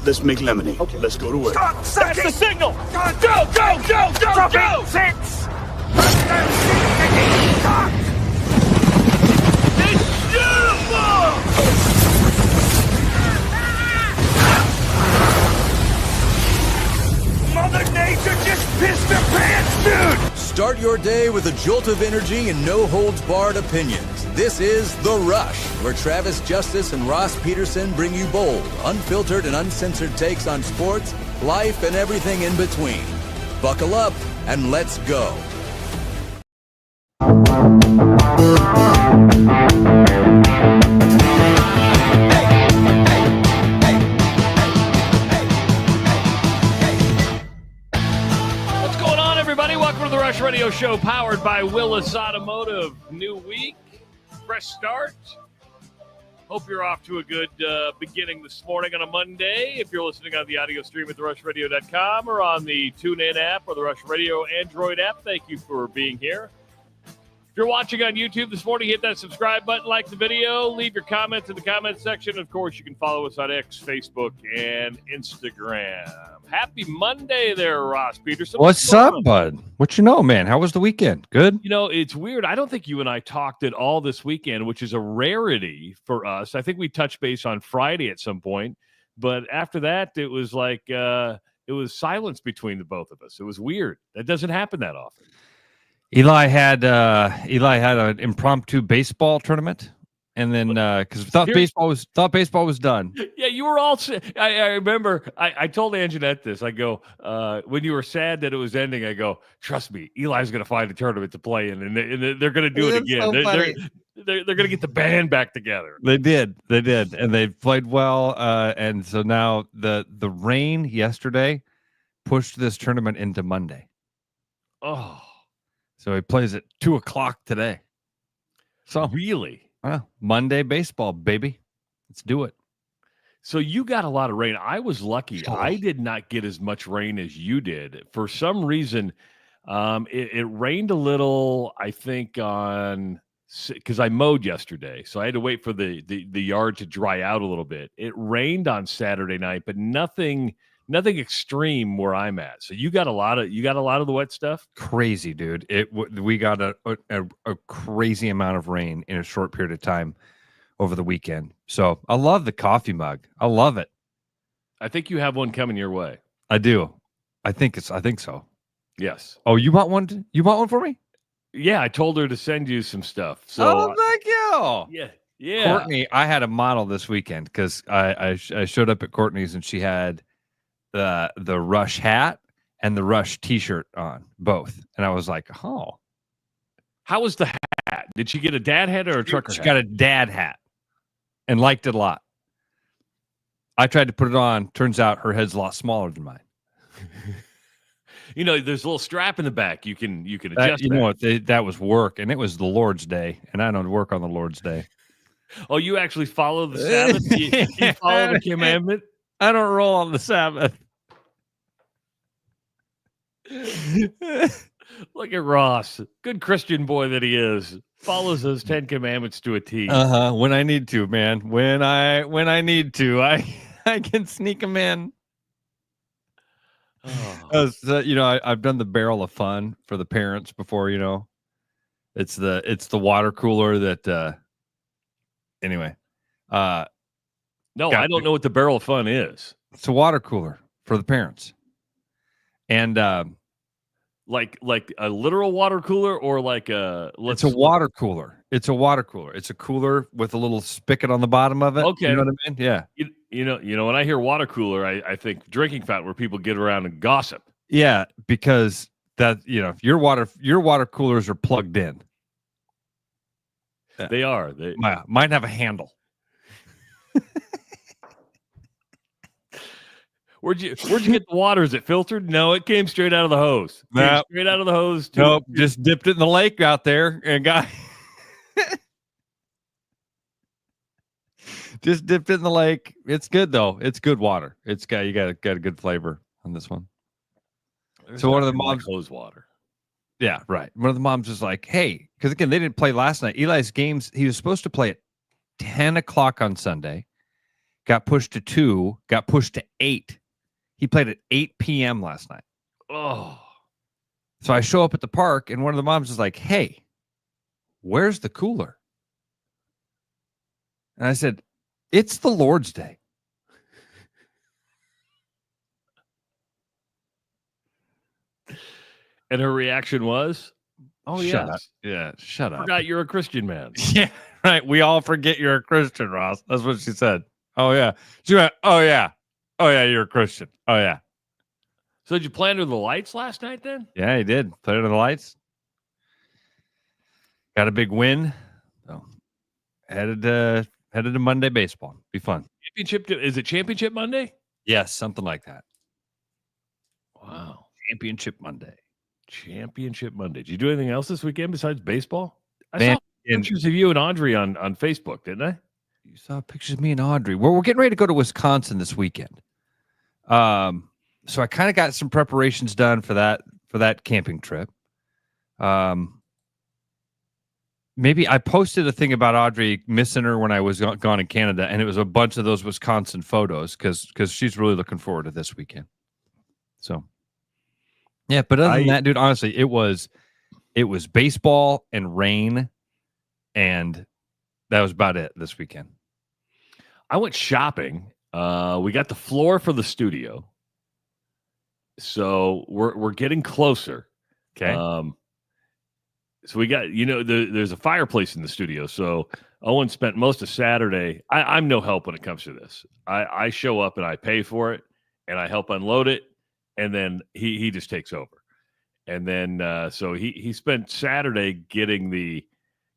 let's make lemonade. Okay. Let's go to work. That's the signal! Go, go, go, go, go! Six! It's beautiful! Mother Nature just pissed her pants, dude! Start your day with a jolt of energy and no-holds-barred opinions. This is The Rush, where Travis Justice and Ross Peterson bring you bold, unfiltered, and uncensored takes on sports, life, and everything in between. Buckle up and let's go. What's going on, everybody? Welcome to the Rush Radio Show, powered by Willis Automotive. New week, fresh start. Hope you're off to a good beginning this morning on a Monday. If you're listening on the audio stream at therushradio.com or on the TuneIn app or the Rush Radio Android app, thank you for being here. If you're watching on YouTube this morning, hit that subscribe button, like the video, leave your comments in the comment section. Of course, you can follow us on X, Facebook, and Instagram. Happy Monday there, Ross Peterson. What's up, bud? What you know, man? How was the weekend? Good? You know, it's weird. I don't think you and I talked at all this weekend, which is a rarity for us. I think we touched base on Friday at some point, but after that, it was like it was silence between the both of us. It was weird. That doesn't happen that often. Eli had an impromptu baseball tournament, and then because thought baseball was done. Yeah, you were all. I remember. I told Anjanette this. I go when you were sad that it was ending. I go, trust me, Eli's going to find a tournament to play in, and they're going to do it again. So they're going to get the band back together. They did, and they played well. And so now the rain yesterday pushed this tournament into Monday. Oh. So he plays at 2:00 today. So really, well, Monday baseball, baby. Let's do it. So you got a lot of rain. I was lucky. I did not get as much rain as you did. For some reason, it rained a little. I think on because I mowed yesterday, so I had to wait for the yard to dry out a little bit. It rained on Saturday night, but nothing extreme where I'm at. So you got a lot of the wet stuff. Crazy, dude. We got a crazy amount of rain in a short period of time over the weekend. So I love the coffee mug. I love it. I think you have one coming your way. I do. I think so. Yes. Oh, you want one? You want one for me? Yeah, I told her to send you some stuff. So thank you. Yeah. Courtney, I had a model this weekend because I showed up at Courtney's and she had the Rush hat and the Rush t-shirt on, both. And I was like, oh. How was the hat? Did she get a dad hat or a trucker hat? She got a dad hat and liked it a lot. I tried to put it on. Turns out her head's a lot smaller than mine. You know, there's a little strap in the back. You can adjust You know what? That was work, and it was the Lord's Day, and I don't work on the Lord's Day. Oh, you actually follow the Sabbath? You follow the commandment? I don't roll on the Sabbath. Look at Ross, good Christian boy that he is. Follows those 10 commandments to a T. When I need to, man. When I need to, I can sneak them in. Oh. I've done the barrel of fun for the parents before. You know, it's the water cooler that. Anyway, no, I don't know what the barrel of fun is. It's a water cooler for the parents. And like a literal water cooler or like it's a water cooler. It's a water cooler. It's a cooler with a little spigot on the bottom of it. Okay. You know what I mean? Yeah. You know, when I hear water cooler, I think drinking fountain where people get around and gossip. Yeah, because that, your water coolers are plugged in. They are. Mine have a handle. Where'd you get the water? Is it filtered? No, it came straight out of the hose. Straight out of the hose. Nope, just dipped it in the lake out there and got just dipped it in the lake. It's good though. It's good water. You got a good flavor on this one. So one of the moms hose water. Yeah, right. One of the moms was like, "Hey," because again they didn't play last night. Eli's games he was supposed to play at 10:00 on Sunday. got pushed to 2, got pushed to 8. He played at 8 p.m. last night. Oh. So I show up at the park, and one of the moms is like, hey, where's the cooler? And I said, it's the Lord's Day. And her reaction was, oh, Shut yes. up. Yeah, shut up. Forgot you're a Christian man. Yeah, right. We all forget you're a Christian, Ross. That's what she said. Oh, yeah. She went, oh, yeah. Oh, yeah, you're a Christian. Oh, yeah. So did you play under the lights last night then? Yeah, he did. Played under the lights. Got a big win. So headed to Monday baseball. Be fun. Is it Championship Monday? Yes, something like that. Wow. Championship Monday. Championship Monday. Did you do anything else this weekend besides baseball? I Man, saw pictures of you and Audrey on Facebook, didn't I? You saw pictures of me and Audrey. We're getting ready to go to Wisconsin this weekend. So I kind of got some preparations done for that camping trip. Maybe I posted a thing about Audrey missing her when I was gone in Canada, and it was a bunch of those Wisconsin photos because she's really looking forward to this weekend. So, yeah, but other than that, dude, honestly, it was baseball and rain, and that was about it this weekend. I went shopping. We got the floor for the studio, so we're getting closer. Okay. So we got, there's a fireplace in the studio. So Owen spent most of Saturday. I'm no help when it comes to this. I show up and I pay for it and I help unload it. And then he just takes over. And then, so he spent Saturday getting the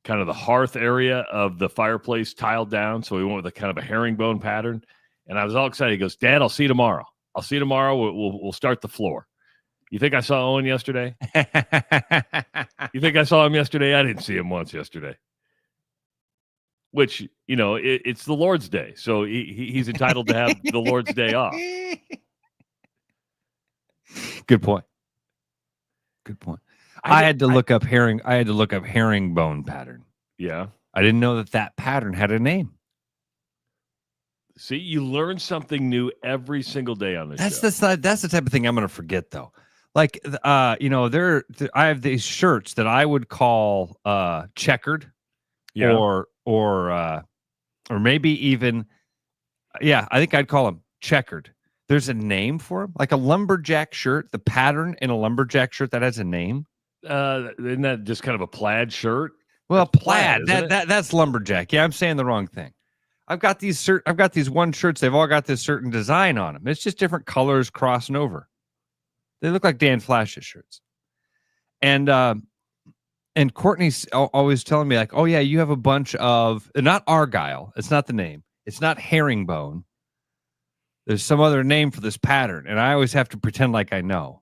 kind of the hearth area of the fireplace tiled down. So we went with a kind of a herringbone pattern. And I was all excited. He goes, Dad, I'll see you tomorrow. We'll start the floor. You think I saw Owen yesterday? You think I saw him yesterday? I didn't see him once yesterday. Which, it's the Lord's Day. So he's entitled to have the Lord's Day off. Good point. I had to look up herringbone pattern. Yeah. I didn't know that pattern had a name. See, you learn something new every single day on this show. That's the type of thing I'm going to forget, though. Like, I have these shirts that I would call checkered, yeah. or maybe even, I think I'd call them checkered. There's a name for them, like a lumberjack shirt. The pattern in a lumberjack shirt that has a name. Isn't that just kind of a plaid shirt? Well, that's plaid. That's lumberjack. Yeah, I'm saying the wrong thing. I've got these one shirts. They've all got this certain design on them. It's just different colors crossing over. They look like Dan Flash's shirts. And Courtney's always telling me like, oh yeah, you have a bunch of, not Argyle. It's not the name. It's not herringbone. There's some other name for this pattern. And I always have to pretend like I know.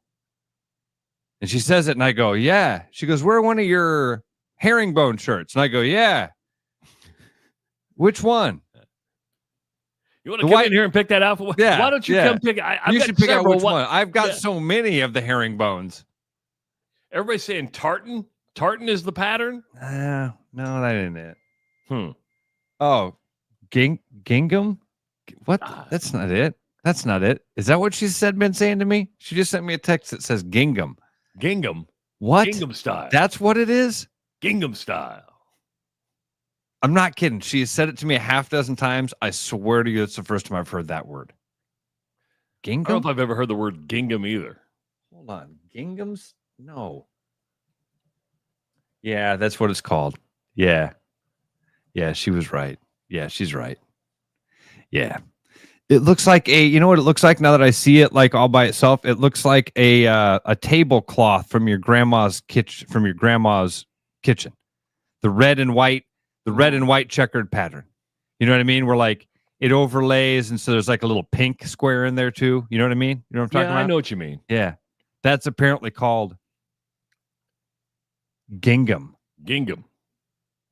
And she says it and I go, yeah. She goes, wear one of your herringbone shirts. And I go, yeah. Which one? You want to come in here and pick that out? Yeah. Why don't you come pick it? You should pick out which one. I've got so many of the herringbones. Everybody's saying tartan. Tartan is the pattern? No, that ain't it. Oh, gingham? What? That's not it. That's not it. Is that what she been saying to me? She just sent me a text that says gingham. Gingham. What? Gingham style. That's what it is? Gingham style. I'm not kidding. She has said it to me a half dozen times. I swear to you, it's the first time I've heard that word. Gingham? I don't know if I've ever heard the word gingham either. Hold on. Ginghams? No. Yeah, that's what it's called. Yeah. Yeah, she was right. Yeah, she's right. Yeah. It looks like you know what it looks like now that I see it like all by itself? It looks like a tablecloth from your grandma's kitchen, The red and white checkered pattern. You know what I mean? Where like it overlays and so there's like a little pink square in there too. You know what I mean? You know what I'm talking about? I know what you mean. Yeah. That's apparently called gingham. Gingham.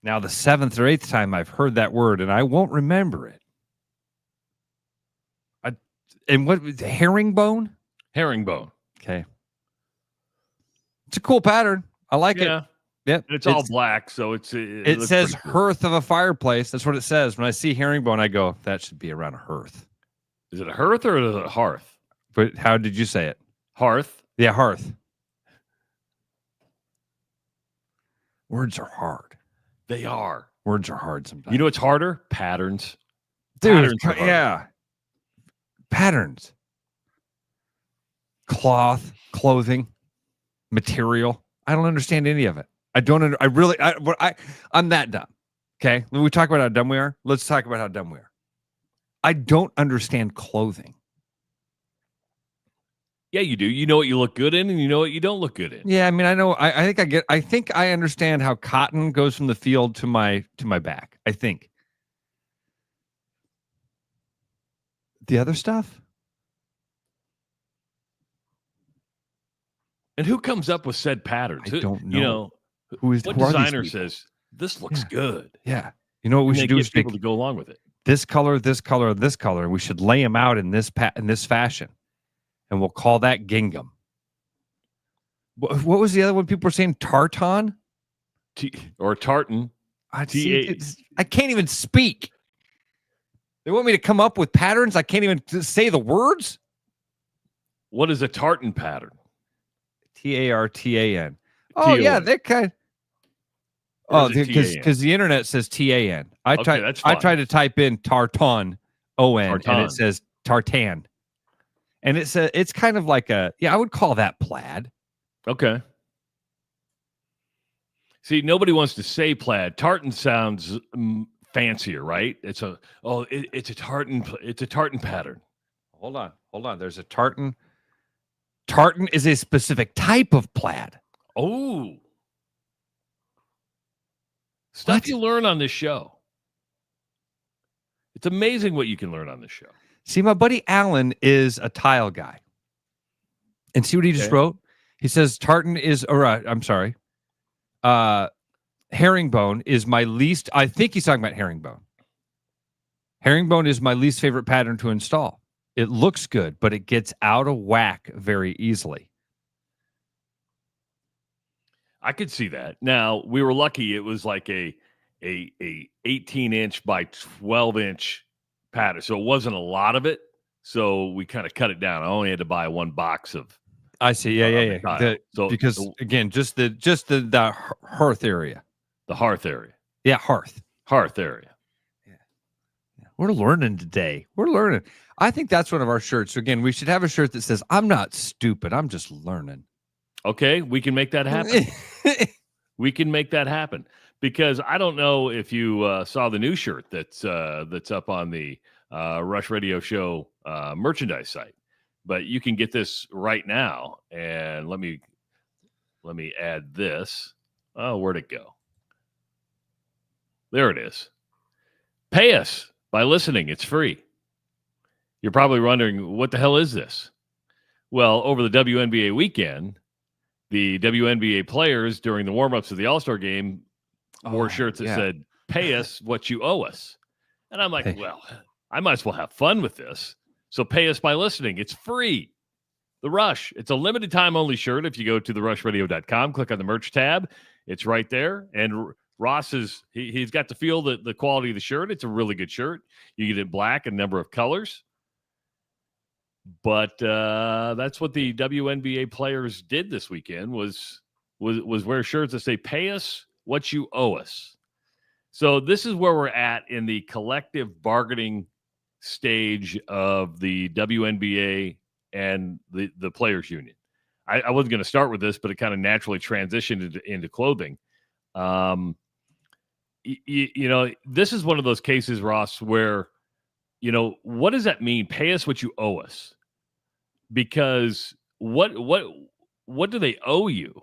Now the 7th or 8th time I've heard that word and I won't remember it. And what was herringbone? Herringbone. Okay. It's a cool pattern. I like it. Yep. And it's all black, so it looks says pretty cool. hearth of a fireplace. That's what it says. When I see herringbone, I go, that should be around a hearth. Is it a hearth or is it a hearth? But how did you say it? Hearth. Yeah, hearth. Words are hard. They are. Words are hard sometimes. You know what's harder? Patterns. Dude, Patterns are harder. yeah. Patterns. Cloth, clothing, material. I don't understand any of it. I'm that dumb. Okay. When we talk about how dumb we are, let's talk about how dumb we are. I don't understand clothing. Yeah, you do. You know what you look good in and you know what you don't look good in. Yeah, I mean, I know. I think I understand how cotton goes from the field to my back. I think. The other stuff? And who comes up with said patterns? I don't know. You know, who what designer says this looks good? Yeah. You know what we should do is get people to go along with it. This color, this color, this color. We should lay them out in this fashion, and we'll call that gingham. What was the other one people were saying? Tartan or tartan. I can't even speak. They want me to come up with patterns. I can't even say the words. What is a tartan pattern? Tartan. Oh yeah, that kind. Oh, because the internet says TAN. I tried to type in tartan, ON, and it says tartan, and it's kind of like I would call that plaid. Okay. See, nobody wants to say plaid. Tartan sounds fancier, right? It's a tartan. It's a tartan pattern. Hold on. There's a tartan. Tartan is a specific type of plaid. Oh. Stuff you learn on this show. It's amazing what you can learn on this show. See, my buddy Alan is a tile guy. And see what he just wrote? He says tartan is, herringbone is my least, I think he's talking about herringbone. Herringbone is my least favorite pattern to install. It looks good, but it gets out of whack very easily. I could see that. Now, we were lucky. It was like a 18-inch by 12-inch pattern, so it wasn't a lot of it. So we kind of cut it down. I only had to buy one box of. I see. Yeah. Because again, just the hearth area. The hearth area. Yeah, hearth area. Yeah. We're learning today. We're learning. I think that's one of our shirts. Again, we should have a shirt that says, "I'm not stupid. I'm just learning." Okay, we can make that happen. We can make that happen because I don't know if you saw the new shirt that's up on the Rush Radio Show merchandise site, but you can get this right now. And let me add this. Oh, where'd it go? There it is. Pay us by listening. It's free. You're probably wondering, what the hell is this? Well, over the WNBA weekend, the WNBA players during the warm-ups of the All-Star game wore shirts that said, "Pay us what you owe us." And I'm like, well, I might as well have fun with this. So pay us by listening. It's free. The Rush. It's a limited time only shirt. If you go to therushladio.com, click on the merch tab, it's right there. And Ross he's got to feel the quality of the shirt. It's a really good shirt. You get it in black, a number of colors. But that's what the WNBA players did this weekend was wear shirts that say, "Pay us what you owe us." So this is where we're at in the collective bargaining stage of the WNBA and the players union. I wasn't going to start with this, but it kind of naturally transitioned into clothing. You know, this is one of those cases, Ross, where, you know, what does that mean? Pay us what you owe us. Because what do they owe you?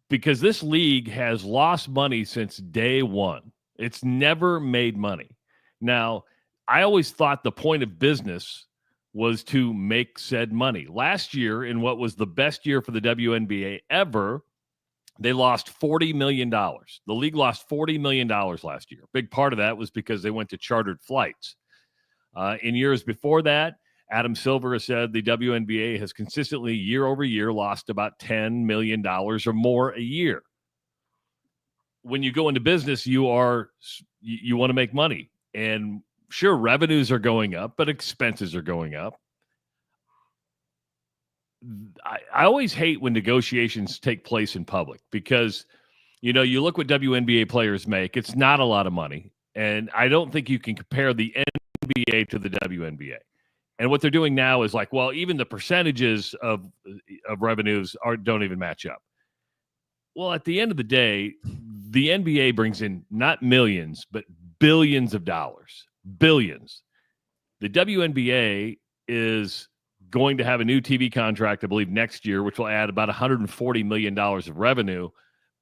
Because this league has lost money since day one. It's never made money. Now, I always thought the point of business was to make said money. Last year, in what was the best year for the WNBA ever, they lost $40 million. The league lost $40 million last year. Big part of that was because they went to chartered flights. In years before that, Adam Silver has said the WNBA has consistently, year over year, lost about $10 million or more a year. when you go into business, you want to make money. And sure, revenues are going up, but expenses are going up. I always hate when negotiations take place in public because, you look what WNBA players make. It's not a lot of money. And I don't think you can compare the NBA to the WNBA. And what they're doing now is like, well, even the percentages of revenues don't even match up. Well, at the end of the day, the NBA brings in not millions, but billions of dollars. Billions. The WNBA is going to have a new TV contract, I believe, next year, which will add about $140 million of revenue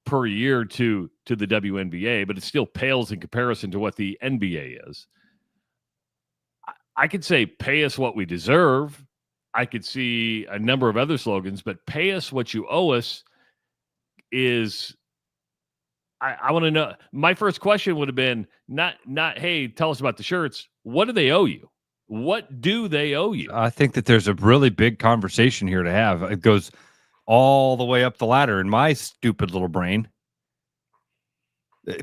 per year to the WNBA, but it still pales in comparison to what the NBA is. I could say pay us what we deserve. I could see a number of other slogans, but pay us what you owe us is, I want to know. My first question would have been not, hey, tell us about the shirts. What do they owe you? What do they owe you? I think that there's a really big conversation here to have. It goes all the way up the ladder in my stupid little brain.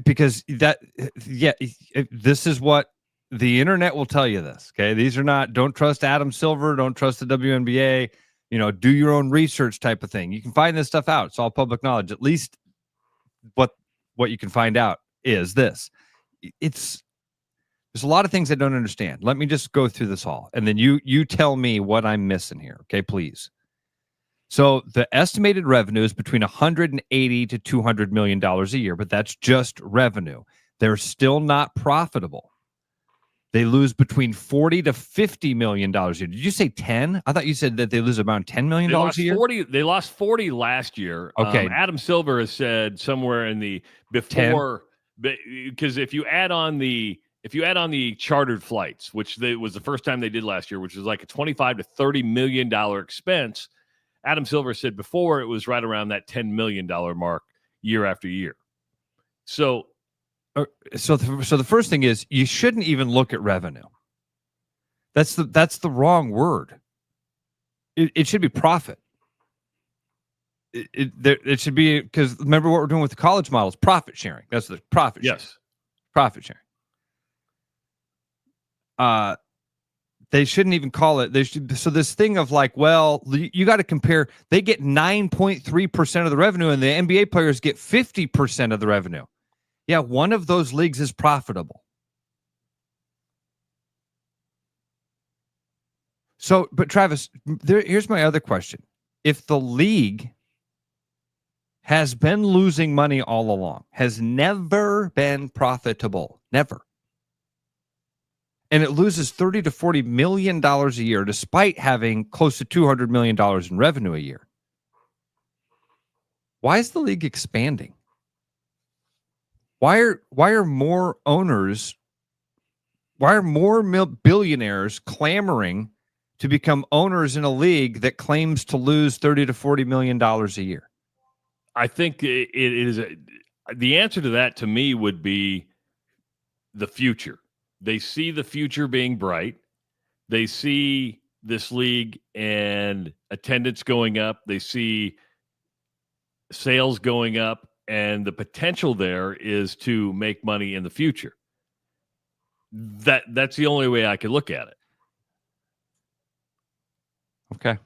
Because this is what the internet will tell you this. Okay. These are not, don't trust Adam Silver. Don't trust the WNBA, do your own research type of thing. You can find this stuff out. It's all public knowledge. At least what you can find out is this. There's a lot of things I don't understand. Let me just go through this all. And then you tell me what I'm missing here. Okay, please. So the estimated revenue is between $180 to $200 million a year, but that's just revenue. They're still not profitable. They lose between $40 to $50 million a year. Did you say 10? I thought you said that they lose around $10 million a year. They lost 40 last year. Okay. Adam Silver has said somewhere in the before, because if you add on the chartered flights, which was the first time they did last year, which was like a $25 to $30 million expense, Adam Silver said before it was right around that $10 million mark year after year. So the first thing is you shouldn't even look at revenue. That's the wrong word. It should be profit. It should be, because remember what we're doing with the college models, profit sharing. That's the profit sharing. Yes. Profit sharing. They shouldn't even call it. So this thing of like, well, you got to compare. They get 9.3% of the revenue, and the NBA players get 50% of the revenue. Yeah, one of those leagues is profitable. So, but Travis, here's my other question. If the league has been losing money all along, has never been profitable, never, and it loses $30 to $40 million a year, despite having close to $200 million in revenue a year, why is the league expanding? Why are more owners, why are more billionaires clamoring to become owners in a league that claims to lose $30 to $40 million a year? I think it is the answer to that, to me, would be the future. They see the future being bright. They see this league and attendance going up. They see sales going up, and the potential there is to make money in the future. That's the only way I could look at it. Okay.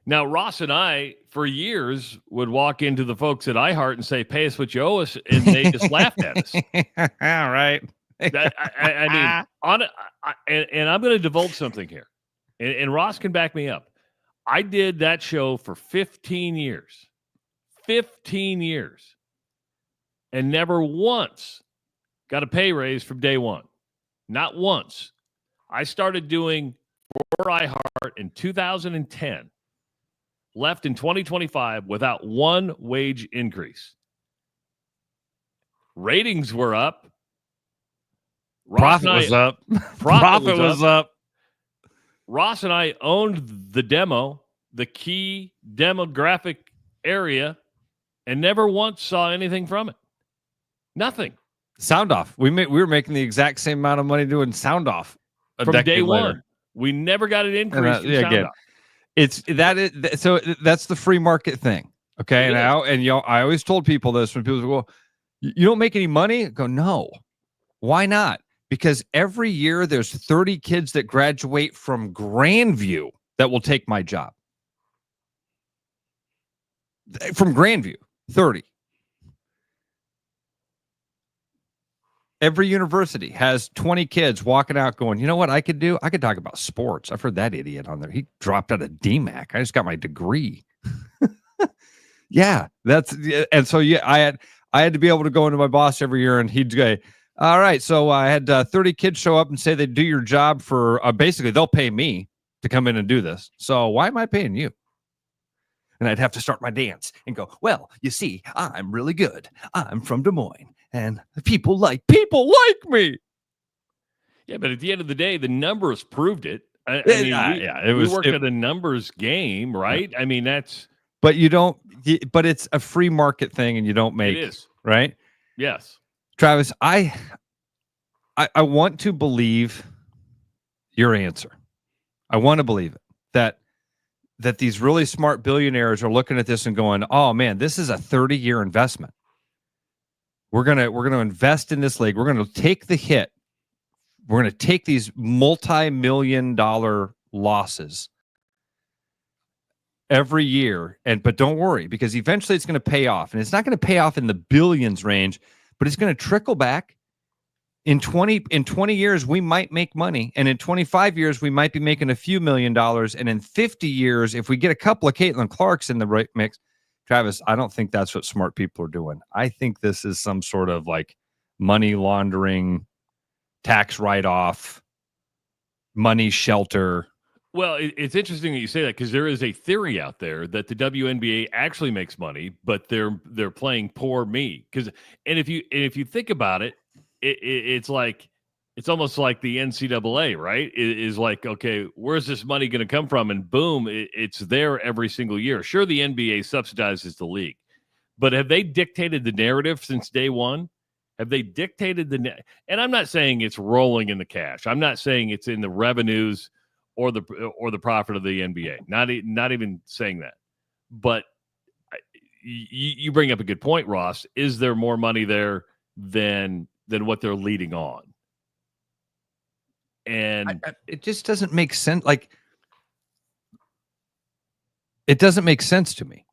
Now, Ross and I, for years, would walk into the folks at iHeart and say, pay us what you owe us, and they just laughed at us. All right. I mean, and I'm going to divulge something here, and Ross can back me up. I did that show for 15 years. 15 years. And never once got a pay raise from day one. Not once. I started doing for iHeart in 2010. Left in 2025 without one wage increase. Ratings were up. Profit was up. Profit was up. Ross and I owned the key demographic area, and never once saw anything from it. Nothing. Sound off. We were making the exact same amount of money doing sound off from day one. We never got an increase in sound off. So that's the free market thing. Okay. I always told people this when people say, well, You don't make any money? I go, no. Why not? Because every year there's 30 kids that graduate from Grandview that will take my job. From Grandview, 30. Every university has 20 kids walking out going, you know what I could do? I could talk about sports. I've heard that idiot on there. He dropped out of DMAC. I just got my degree. Yeah, and so yeah, I had to be able to go into my boss every year and he'd say, all right, so I had 30 kids show up and say they do your job for basically they'll pay me to come in and do this. So why am I paying you? And I'd have to start my dance and go, well, you see, I'm really good. I'm from Des Moines and people like me. Yeah, but at the end of the day, the numbers proved it. I mean, we worked at a numbers game, right? I mean, that's. But you don't. But it's a free market thing, and you don't make it is right. Yes, Travis, I want to believe your answer. I want to believe it that these really smart billionaires are looking at this and going, "Oh man, this is a 30-year investment. We're gonna invest in this league. We're gonna take the hit. We're gonna take these multi-million-dollar losses every year, but don't worry, because eventually it's going to pay off, and it's not going to pay off in the billions range, but it's going to trickle back. In 20 years, we might make money, and in 25 years, we might be making a few $1 million, and in 50 years, if we get a couple of Caitlyn Clarks in the right mix, Travis, I don't think that's what smart people are doing. I think this is some sort of like money laundering, tax write-off, money shelter. Well, it's interesting that you say that because there is a theory out there that the WNBA actually makes money, but they're playing poor me. And if you think about it, it's almost like the NCAA, right? It is like, okay, where's this money going to come from? And boom, it's there every single year. Sure, the NBA subsidizes the league, but have they dictated the narrative since day one? Have they dictated and I'm not saying it's rolling in the cash. I'm not saying it's in the revenues or the profit of the NBA. Not even saying that. But you bring up a good point, Ross. Is there more money there than what they're leading on? And it just doesn't make sense. Like, it doesn't make sense to me.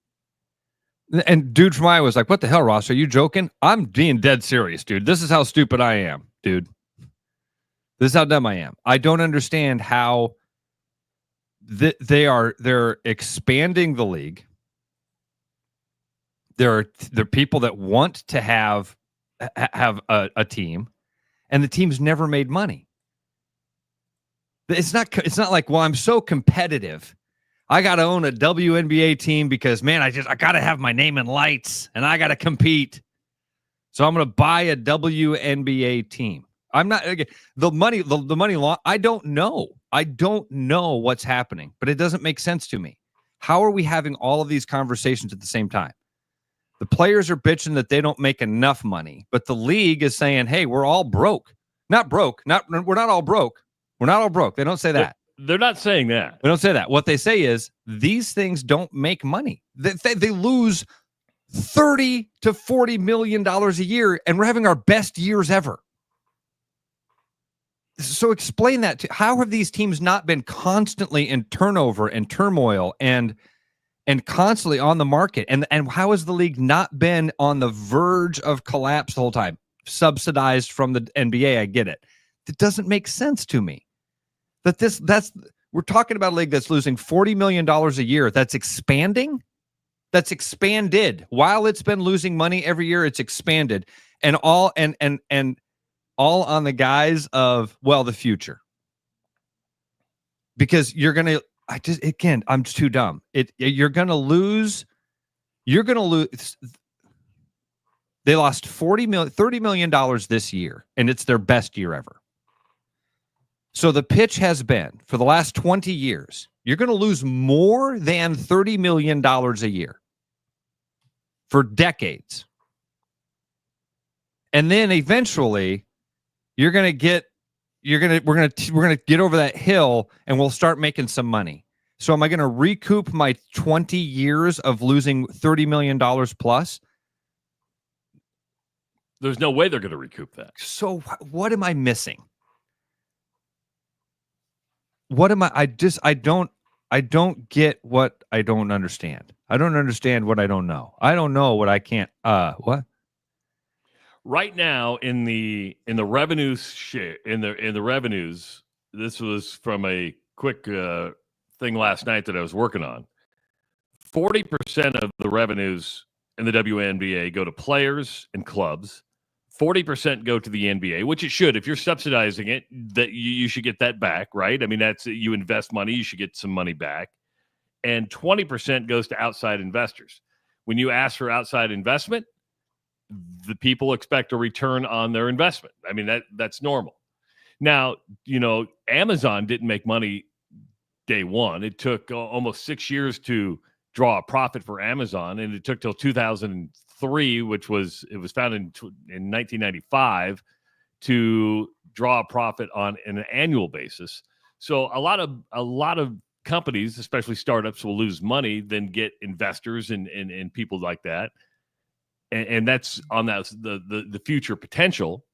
And dude from Iowa was like, what the hell, Ross? Are you joking? I'm being dead serious, dude. This is how stupid I am, dude. This is how dumb I am. I don't understand how they're expanding the league. There are people that want to have a team, and the team's never made money. It's not like, well, I'm so competitive, I got to own a WNBA team because, man, I got to have my name in lights and I got to compete. So I'm going to buy a WNBA team. I'm not the money law. I don't know. I don't know what's happening, but it doesn't make sense to me. How are we having all of these conversations at the same time? The players are bitching that they don't make enough money, but the league is saying, hey, we're all broke. Not broke. We're not all broke. We're not all broke. They don't say that. They're not saying that. They don't say that. What they say is these things don't make money. They lose $30 to $40 million a year, and we're having our best years ever. So explain that. How have these teams not been constantly in turnover and turmoil and constantly on the market? And how has the league not been on the verge of collapse the whole time? Subsidized from the NBA, I get it. It doesn't make sense to me. We're talking about a league that's losing $40 million a year. That's expanding. That's expanded. While it's been losing money every year, it's expanded. And all on the guise of, well, the future. Because I'm too dumb. You're going to lose. They lost $30 million this year, and it's their best year ever. So the pitch has been, for the last 20 years, you're going to lose more than $30 million a year for decades. And then eventually we're going to get over that hill and we'll start making some money. So am I going to recoup my 20 years of losing $30 million plus? There's no way they're going to recoup that. So what am I missing? What am I don't get what I don't understand. I don't understand what I don't know. I don't know what I can't what? Right now in the revenues share in the revenues, this was from a quick thing last night that I was working on. 40% of the revenues in the WNBA go to players and clubs. 40% go to the NBA, which it should. If you're subsidizing it, that you should get that back, right? I mean, that's you invest money, you should get some money back. And 20% goes to outside investors. When you ask for outside investment, the people expect a return on their investment. I mean, that's normal. Now, Amazon didn't make money day one. It took almost 6 years to draw a profit for Amazon, and it took till 2003, which was founded in 1995, to draw a profit on an annual basis. So a lot of companies, especially startups, will lose money, then get investors and people like that, and that's on that the future potential.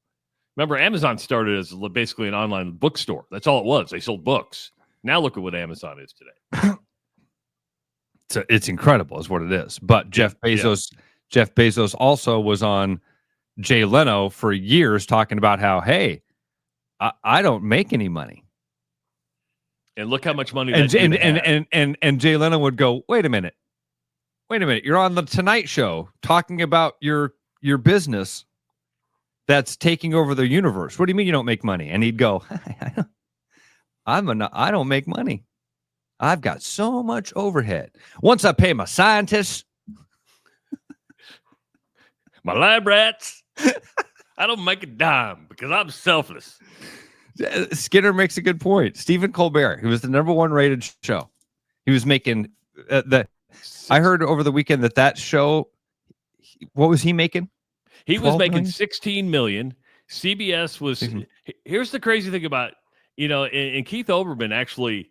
Remember, Amazon started as basically an online bookstore. That's all it was. They sold books. Now look at what Amazon is today. So it's incredible, is what it is. But Jeff Bezos also was on Jay Leno for years talking about how, hey, I don't make any money. And look how much money and Jay Leno would go, wait a minute, you're on the Tonight Show talking about your business that's taking over the universe. What do you mean you don't make money? And he'd go, I don't make money. I've got so much overhead. Once I pay my scientists, my lab rats, I don't make a dime because I'm selfless. Skinner makes a good point. Stephen Colbert, who was the #1 rated show, he was making I heard over the weekend that show. What was he making? He was making $16 million. CBS was. Here's the crazy thing about and Keith Olbermann actually.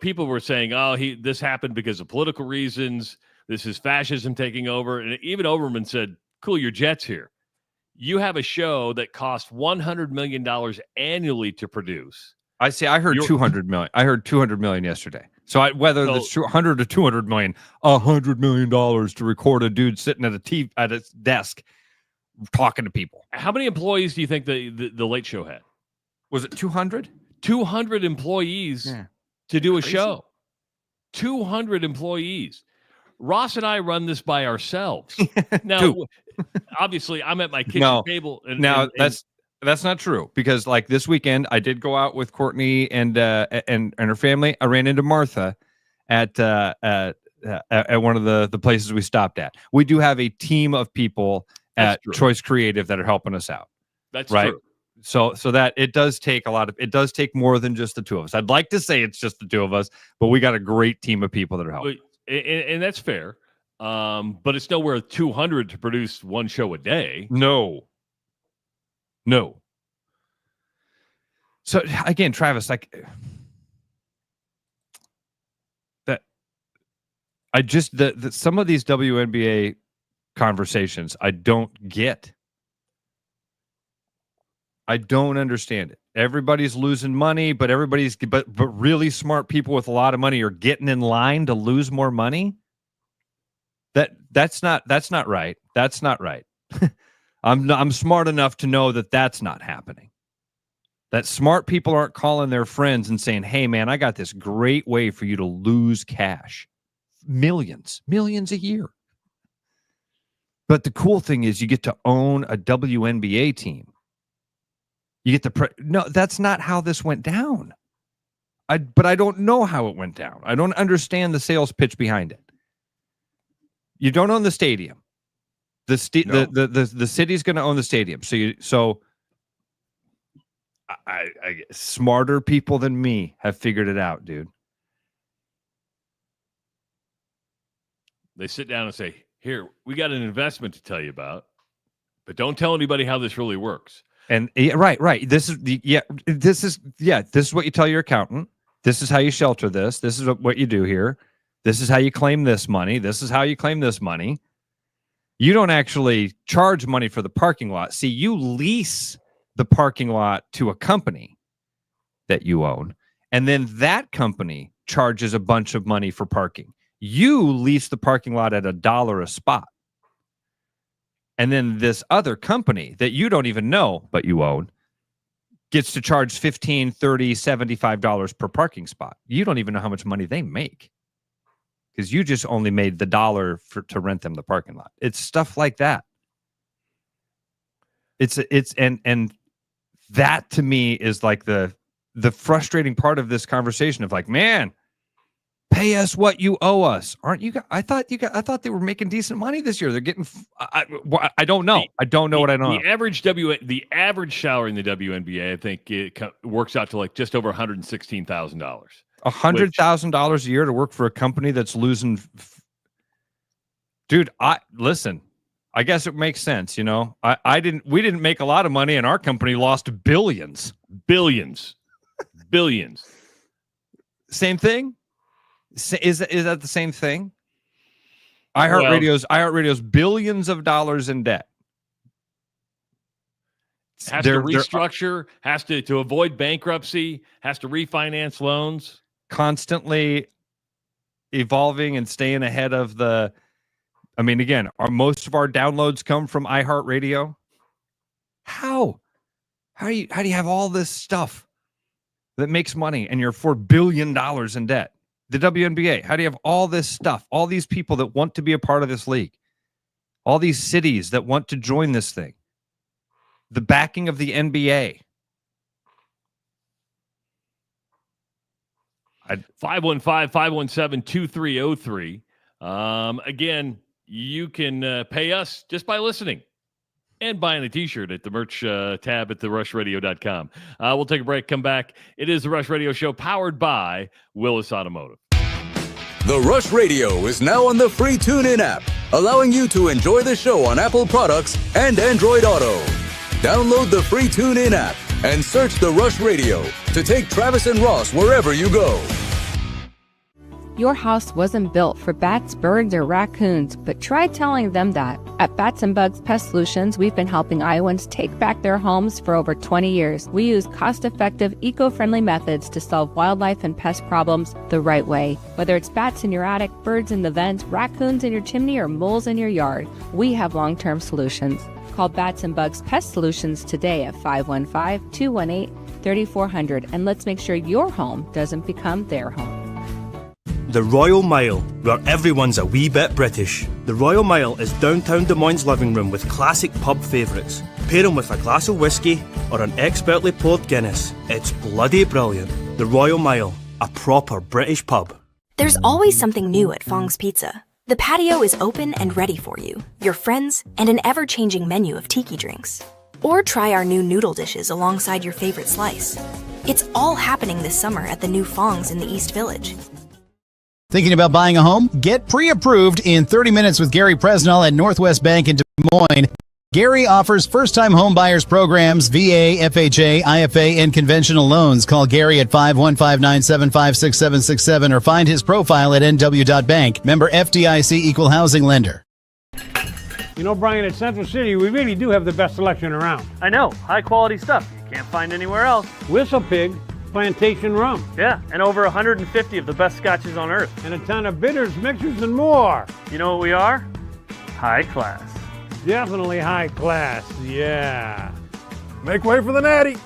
People were saying, "Oh, this happened because of political reasons. This is fascism taking over." And even Olbermann said, "Cool your jets here. You have a show that costs $100 million annually to produce." I heard 200 million. I heard 200 million yesterday. So whether it's 100 to 200 million, $100 million to record a dude sitting at his desk talking to people. How many employees do you think the Late Show had? Was it 200? 200 employees. Yeah. To do a show. 200 employees. Ross and I run this by ourselves. Now, obviously, I'm at my kitchen table. That's not true, because like this weekend, I did go out with Courtney and her family. I ran into Martha at one of the places we stopped at. We do have a team of people at Choice Creative that are helping us out. That's right. True. So that it does take more than just the two of us. I'd like to say it's just the two of us, but we got a great team of people that are helping. And that's fair. But it's nowhere 200 to produce one show a day. No. So again, Travis, like that, some of these WNBA conversations I don't get. I don't understand it. Everybody's losing money, but really smart people with a lot of money are getting in line to lose more money. That's not right. That's not right. I'm smart enough to know that that's not happening. That smart people aren't calling their friends and saying, "Hey man, I got this great way for you to lose cash. Millions a year." But the cool thing is you get to own a WNBA team. You get no, that's not how this went down. But I don't know how it went down. I don't understand the sales pitch behind it. You don't own the stadium. The city's going to own the stadium. So I smarter people than me have figured it out, dude. They sit down and say, "Here, we got an investment to tell you about, but don't tell anybody how this really works." And right. This is what you tell your accountant. This is how you shelter this. This is what you do here. This is how you claim this money. This is how you claim this money. You don't actually charge money for the parking lot. See, you lease the parking lot to a company that you own, and then that company charges a bunch of money for parking. You lease the parking lot at $1 a spot. And then this other company that you don't even know, but you own, gets to charge $15, $30, $75 per parking spot. You don't even know how much money they make because you just only made the $1 to rent them the parking lot. It's stuff like that. And that to me is like the frustrating part of this conversation of like, man, pay us what you owe us. Aren't you guys? I thought they were making decent money this year. They're getting. I don't know. I don't know what I know. The average salary in the WNBA, I think it works out to like just over $116,000. $100,000 a year to work for a company that's losing. Dude, listen. I guess it makes sense. You know, we didn't make a lot of money, and our company lost billions. Same thing. Is that the same thing? iHeartRadio's billions of dollars in debt. Has to restructure, has to avoid bankruptcy, has to refinance loans. Constantly evolving and staying ahead of the. I mean, again, most of our downloads come from iHeartRadio. How do you have all this stuff that makes money and you're $4 billion in debt? The WNBA, how do you have all this stuff, all these people that want to be a part of this league, all these cities that want to join this thing, the backing of the NBA? 515-517-2303. Again, you can pay us just by listening and buying a t-shirt at the merch tab at therushladio.com. We'll take a break, come back. It is the Rush Radio Show powered by Willis Automotive. The Rush Radio is now on the free TuneIn app, allowing you to enjoy the show on Apple products and Android Auto. Download the free TuneIn app and search The Rush Radio to take Travis and Ross wherever you go. Your house wasn't built for bats, birds, or raccoons, but try telling them that. At Bats and Bugs Pest Solutions, we've been helping Iowans take back their homes for over 20 years. We use cost-effective, eco-friendly methods to solve wildlife and pest problems the right way. Whether it's bats in your attic, birds in the vent, raccoons in your chimney, or moles in your yard, we have long-term solutions. Call Bats and Bugs Pest Solutions today at 515-218-3400, and let's make sure your home doesn't become their home. The Royal Mile, where everyone's a wee bit British. The Royal Mile is downtown Des Moines' living room with classic pub favourites. Pair them with a glass of whiskey or an expertly poured Guinness. It's bloody brilliant. The Royal Mile, a proper British pub. There's always something new at Fong's Pizza. The patio is open and ready for you, your friends, and an ever-changing menu of tiki drinks. Or try our new noodle dishes alongside your favorite slice. It's all happening this summer at the new Fong's in the East Village. Thinking about buying a home? Get pre-approved in 30 minutes with Gary Presnell at Northwest Bank in Des Moines. Gary offers first-time home buyers programs, VA, FHA, IFA, and conventional loans. Call Gary at 515-975-6767 or find his profile at nw.bank. Member FDIC Equal Housing Lender. You know, Brian, at Central City, we really do have the best selection around. I know. High-quality stuff you can't find anywhere else. Whistle Pig Plantation Rum. Yeah, and over 150 of the best scotches on earth. And a ton of bitters, mixers, and more. You know what we are? High class. Definitely high class, yeah. Make way for the natty.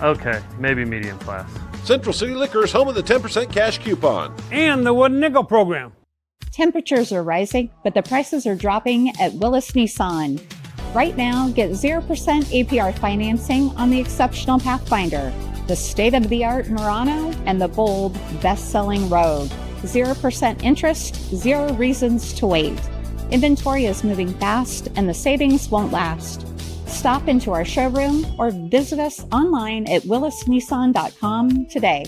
Okay, maybe medium class. Central City Liquor is home of the 10% cash coupon. And the Wooden Nickel program. Temperatures are rising, but the prices are dropping at Willis Nissan. Right now, get 0% APR financing on the exceptional Pathfinder, the state-of-the-art Murano, and the bold, best-selling Rogue. 0% interest, 0 reasons to wait. Inventory is moving fast, and the savings won't last. Stop into our showroom or visit us online at willisnissan.com today.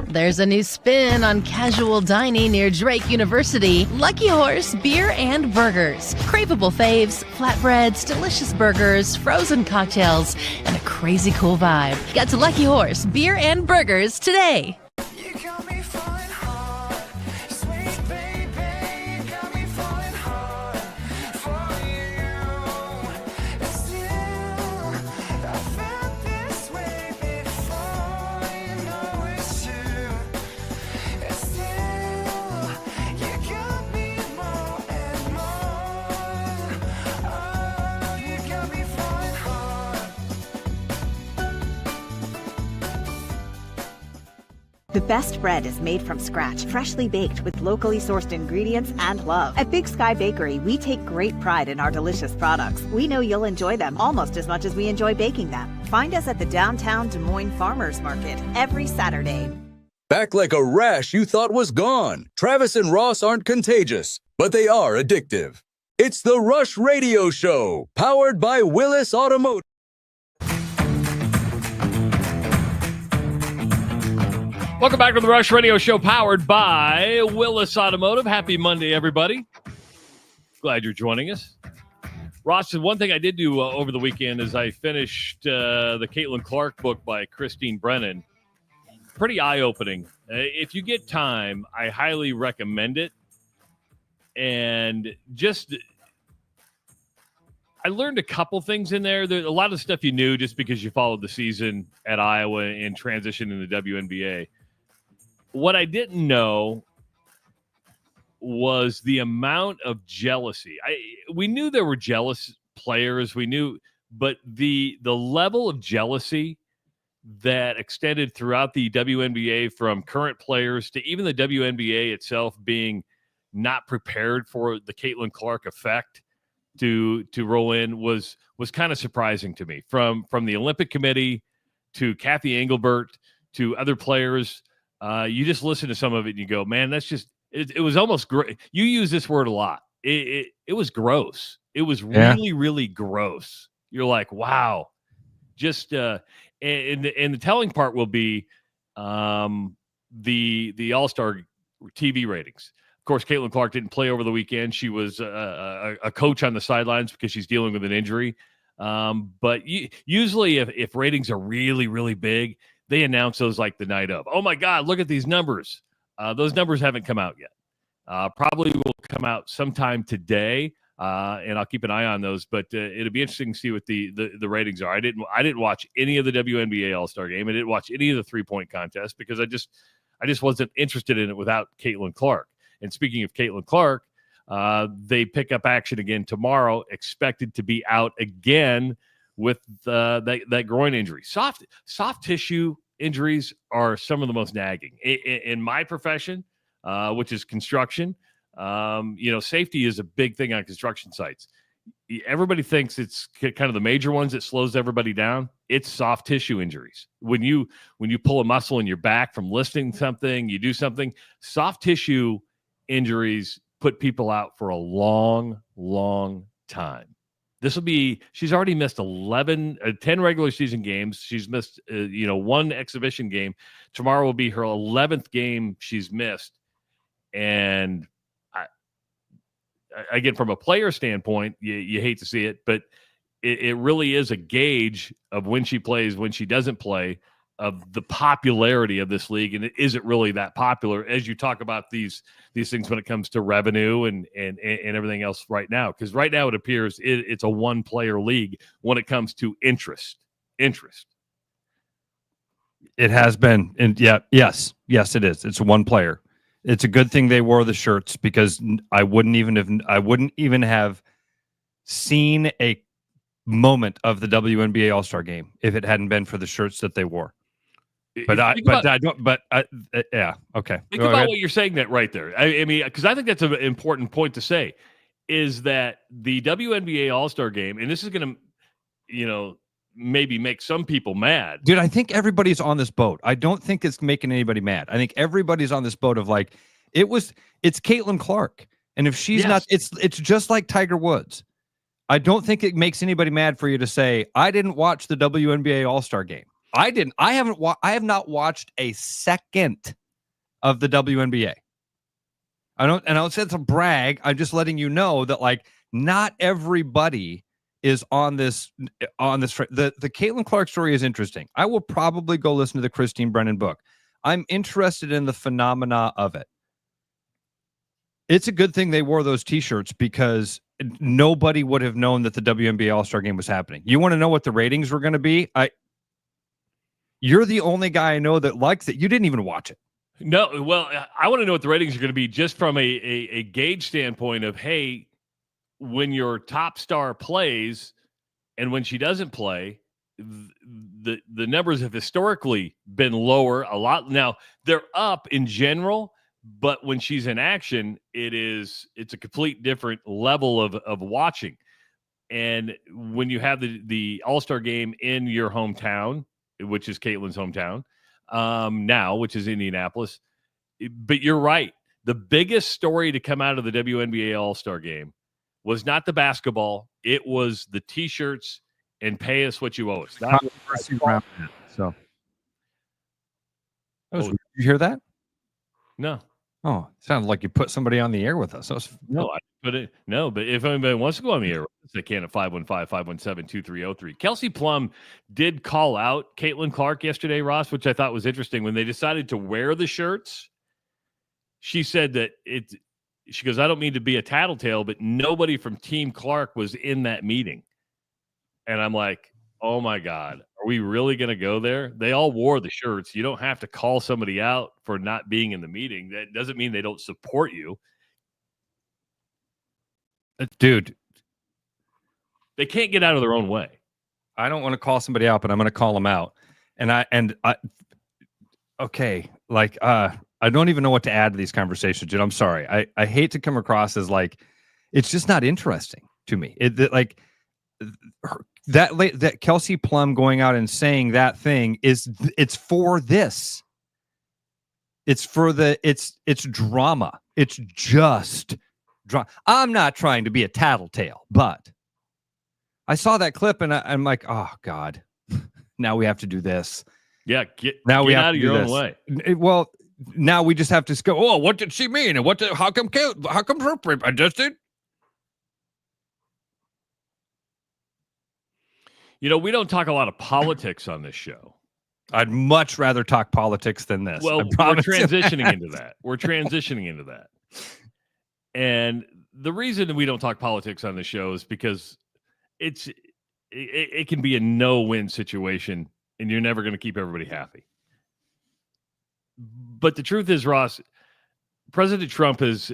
There's a new spin on casual dining near Drake University. Lucky Horse Beer and Burgers. Craveable faves, flatbreads, delicious burgers, frozen cocktails, and a crazy cool vibe. Get to Lucky Horse Beer and Burgers today. The best bread is made from scratch, freshly baked with locally sourced ingredients and love. At Big Sky Bakery, we take great pride in our delicious products. We know you'll enjoy them almost as much as we enjoy baking them. Find us at the downtown Des Moines Farmers Market every Saturday. Back like a rash you thought was gone. Travis and Ross aren't contagious, but they are addictive. It's the Rush Radio Show, powered by Willis Automotive. Welcome back to the Rush Radio Show, powered by Willis Automotive. Happy Monday, everybody. Glad you're joining us. Ross, one thing I did do over the weekend is I finished the Caitlyn Clark book by Christine Brennan. Pretty eye-opening. If you get time, I highly recommend it. And I learned a couple things in there. There's a lot of stuff you knew just because you followed the season at Iowa and transitioned in the WNBA. What I didn't know was the amount of jealousy. We knew there were jealous players. We knew, but the level of jealousy that extended throughout the WNBA, from current players to even the WNBA itself being not prepared for the Caitlyn Clark effect to roll in, was kind of surprising to me. From the Olympic Committee to Kathy Engelbert to other players, you just listen to some of it and you go, man, that's just it was almost great. You use this word a lot. It was gross. It was really, really gross. You're like, wow. Just and the telling part will be the All-Star TV ratings. Of course, Caitlyn Clark didn't play over the weekend. She was a coach on the sidelines because she's dealing with an injury. But usually if ratings are really, really big, they announce those like the night of. Oh, my God, look at these numbers. Those numbers haven't come out yet. Probably will come out sometime today, and I'll keep an eye on those. But it'll be interesting to see what the ratings are. I didn't watch any of the WNBA All-Star game. I didn't watch any of the three-point contest because I just wasn't interested in it without Caitlyn Clark. And speaking of Caitlyn Clark, they pick up action again tomorrow, expected to be out again with that groin injury. Soft tissue injuries are some of the most nagging in my profession, which is construction. Safety is a big thing on construction sites. Everybody thinks it's kind of the major ones that slows everybody down. It's soft tissue injuries. When you pull a muscle in your back from lifting something, you do something, soft tissue injuries put people out for a long, long time. She's already missed 10 regular season games. She's missed, one exhibition game. Tomorrow will be her 11th game she's missed. And again, from a player standpoint, you hate to see it, but it really is a gauge of when she plays, when she doesn't play, of the popularity of this league. And it isn't really that popular as you talk about these things when it comes to revenue and everything else right now. Because right now it appears it's a one-player league when it comes to interest. It has been. And yes, it is. It's one player. It's a good thing they wore the shirts, because I wouldn't even have seen a moment of the WNBA All-Star game if it hadn't been for the shirts that they wore. Yeah, okay. Think about what you're saying that right there. I mean, because I think that's an important point to say, is that the WNBA All-Star game, and this is going to, maybe make some people mad. Dude, I think everybody's on this boat. I don't think it's making anybody mad. I think everybody's on this boat of like, it's Caitlyn Clark. And if she's not, it's just like Tiger Woods. I don't think it makes anybody mad for you to say, I didn't watch the WNBA All-Star game. I have not watched a second of the WNBA. I don't say it's a brag. I'm just letting you know that like not everybody is on this. The Caitlyn Clark story is interesting. I will probably go listen to the Christine Brennan book. I'm interested in the phenomena of it. It's a good thing they wore those t-shirts, because nobody would have known that the WNBA All-Star game was happening. You want to know what the ratings were going to be? You're the only guy I know that likes it. You didn't even watch it. No, well, I want to know what the ratings are going to be just from a gauge standpoint of, hey, when your top star plays and when she doesn't play, the numbers have historically been lower a lot. Now they're up in general, but when she's in action, it's a complete different level of watching. And when you have the All-Star game in your hometown, which is Caitlyn's hometown now, which is Indianapolis, but you're right. The biggest story to come out of the WNBA All-Star game was not the basketball. It was the T-shirts and pay us what you owe us. So, did you hear that? No. Oh, it sounded like you put somebody on the air with us. But if anybody wants to go on the air, they can at 515-517-2303. Kelsey Plum did call out Caitlin Clark yesterday, Ross, which I thought was interesting. When they decided to wear the shirts, she said that she goes, I don't mean to be a tattletale, but nobody from Team Clark was in that meeting. And I'm like, oh my God, are we really going to go there? They all wore the shirts. You don't have to call somebody out for not being in the meeting. That doesn't mean they don't support you. Dude, they can't get out of their own way. I don't want to call somebody out, but I'm going to call them out. Okay. Like, I don't even know what to add to these conversations, dude. I'm sorry. I hate to come across as like, it's just not interesting to me. That Kelsey Plum going out and saying that thing it's for this. It's drama. It's just drama. I'm not trying to be a tattletale, but I saw that clip and I'm like, oh God, now we have to do this. Yeah, get out of your own way. Well, now we just have to go, oh, what did she mean? And how come her I just did? We don't talk a lot of politics on this show. I'd much rather talk politics than this. Well, we're transitioning into that. We're transitioning into that. And the reason we don't talk politics on the show is because it can be a no-win situation, and you're never going to keep everybody happy. But the truth is, Ross, President Trump has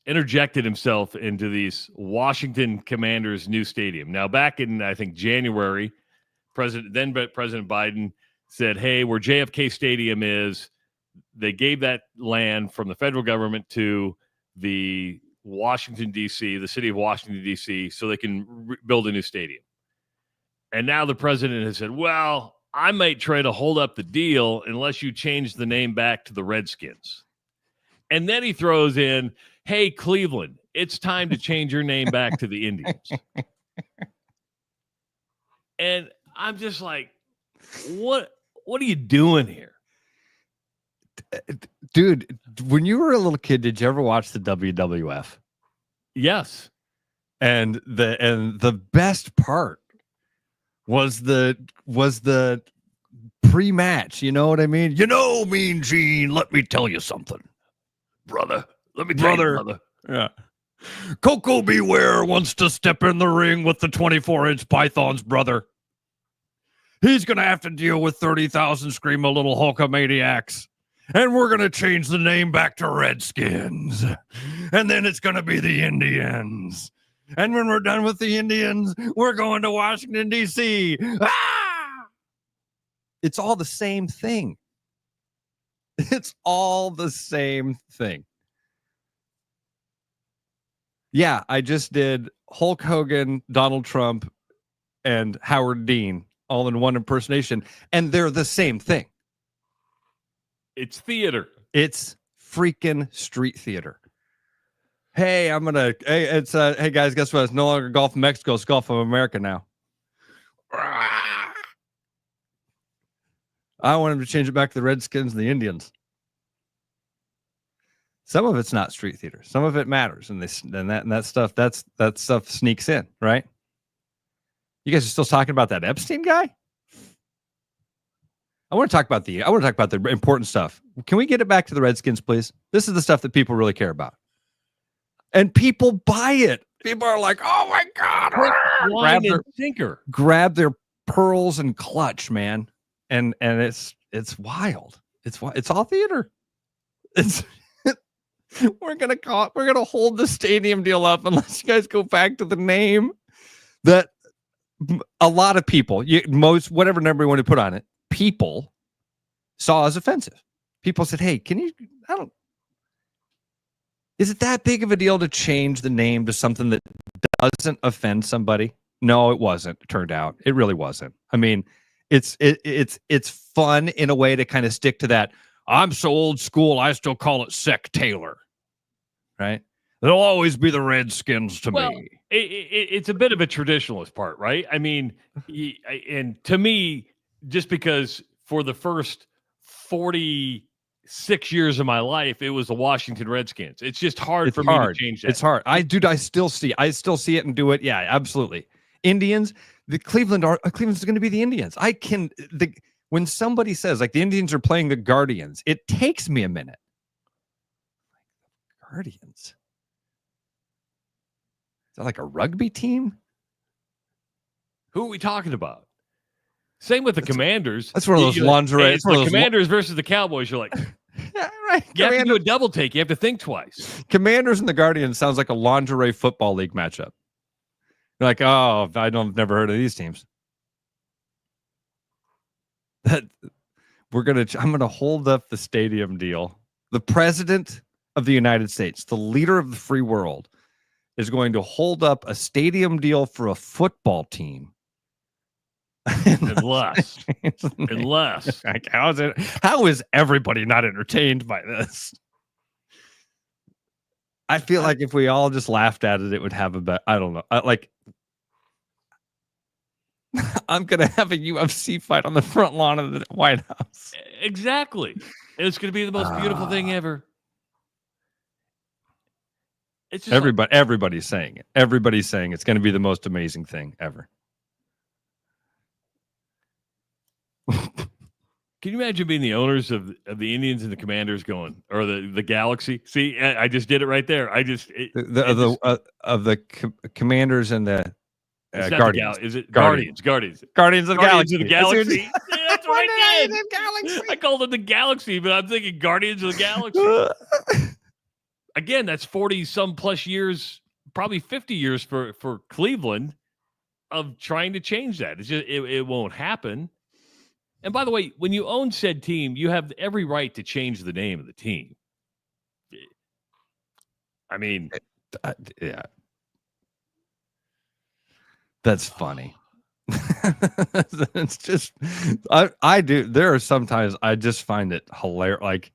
interjected himself into these Washington Commanders' new stadium. Now, back in, I think, January, President Biden said, hey, where JFK Stadium is, they gave that land from the federal government to the Washington, D.C., the city of Washington, D.C., so they can build a new stadium. And now the president has said, well, I might try to hold up the deal unless you change the name back to the Redskins. And then he throws in, hey, Cleveland, it's time to change your name back to the Indians. And I'm just like, what are you doing here? Dude, when you were a little kid, did you ever watch the WWF? Yes. And the best part was the pre-match. You know what I mean? Mean Gene, let me tell you something. Brother. Let me tell you, brother. Yeah. Coco Beware wants to step in the ring with the 24-inch Python's brother. He's going to have to deal with 30,000 scream a little Hulkamaniacs. And we're going to change the name back to Redskins. And then it's going to be the Indians. And when we're done with the Indians, we're going to Washington, D.C. Ah! It's all the same thing. It's all the same thing. Yeah, I just did Hulk Hogan, Donald Trump, and Howard Dean all in one impersonation, and they're the same thing. It's theater. It's freaking street theater. Hey, hey guys, guess what? It's no longer Gulf of Mexico, it's Gulf of America now. I want him to change it back to the Redskins and the Indians. Some of it's not street theater. Some of it matters, and that stuff sneaks in, right? You guys are still talking about that Epstein guy? I want to talk about the important stuff. Can we get it back to the Redskins, please? This is the stuff that people really care about. And people buy it. People are like, oh my God. Grab their pearls and clutch, man. And it's wild. It's all theater. We're gonna hold the stadium deal up unless you guys go back to the name that a lot of people, whatever number you want to put on it, people saw as offensive. People said, "Hey, is it that big of a deal to change the name to something that doesn't offend somebody?" No, it wasn't. It turned out it really wasn't. I mean, it's fun in a way to kind of stick to that. I'm so old school, I still call it Sec Taylor, right? They'll always be the Redskins to me. It's a bit of a traditionalist part, right? I mean, and to me, just because for the first 46 years of my life, it was the Washington Redskins. It's just hard for me to change that. It's hard. I still see it and do it. Yeah, absolutely. Indians, Cleveland's going to be the Indians. When somebody says like the Indians are playing the Guardians, it takes me a minute. Guardians. Is that like a rugby team? Who are we talking about? Same with the Commanders. That's one of those lingerie. It's the Commanders versus the Cowboys. You're like, yeah, right. You have to do a double take. You have to think twice. Commanders and the Guardians sounds like a lingerie football league matchup. You're like, oh, I've never heard of these teams. I'm gonna hold up the stadium deal. The president of the United States, the leader of the free world, is going to hold up a stadium deal for a football team. Unless. Like, how is everybody not entertained by this? I feel like if we all just laughed at it, it would have I don't know. I'm going to have a UFC fight on the front lawn of the White House. Exactly. And it's going to be the most beautiful thing ever. It's just everybody's saying it. Everybody's saying it's going to be the most amazing thing ever. Can you imagine being the owners of the Indians and the Commanders going, or the Galaxy? See, I just did it right there. Commanders and the Guardians. Is it Guardians? Guardians of the Galaxy. Of the Galaxy. Yeah, that's what I did. I called it the Galaxy, but I'm thinking Guardians of the Galaxy. Again, that's 40-some plus years, probably 50 years for Cleveland of trying to change that. It's just it won't happen. And by the way, when you own said team, you have every right to change the name of the team. I mean, yeah. That's funny. It's just, I do. There are sometimes I just find it hilarious. Like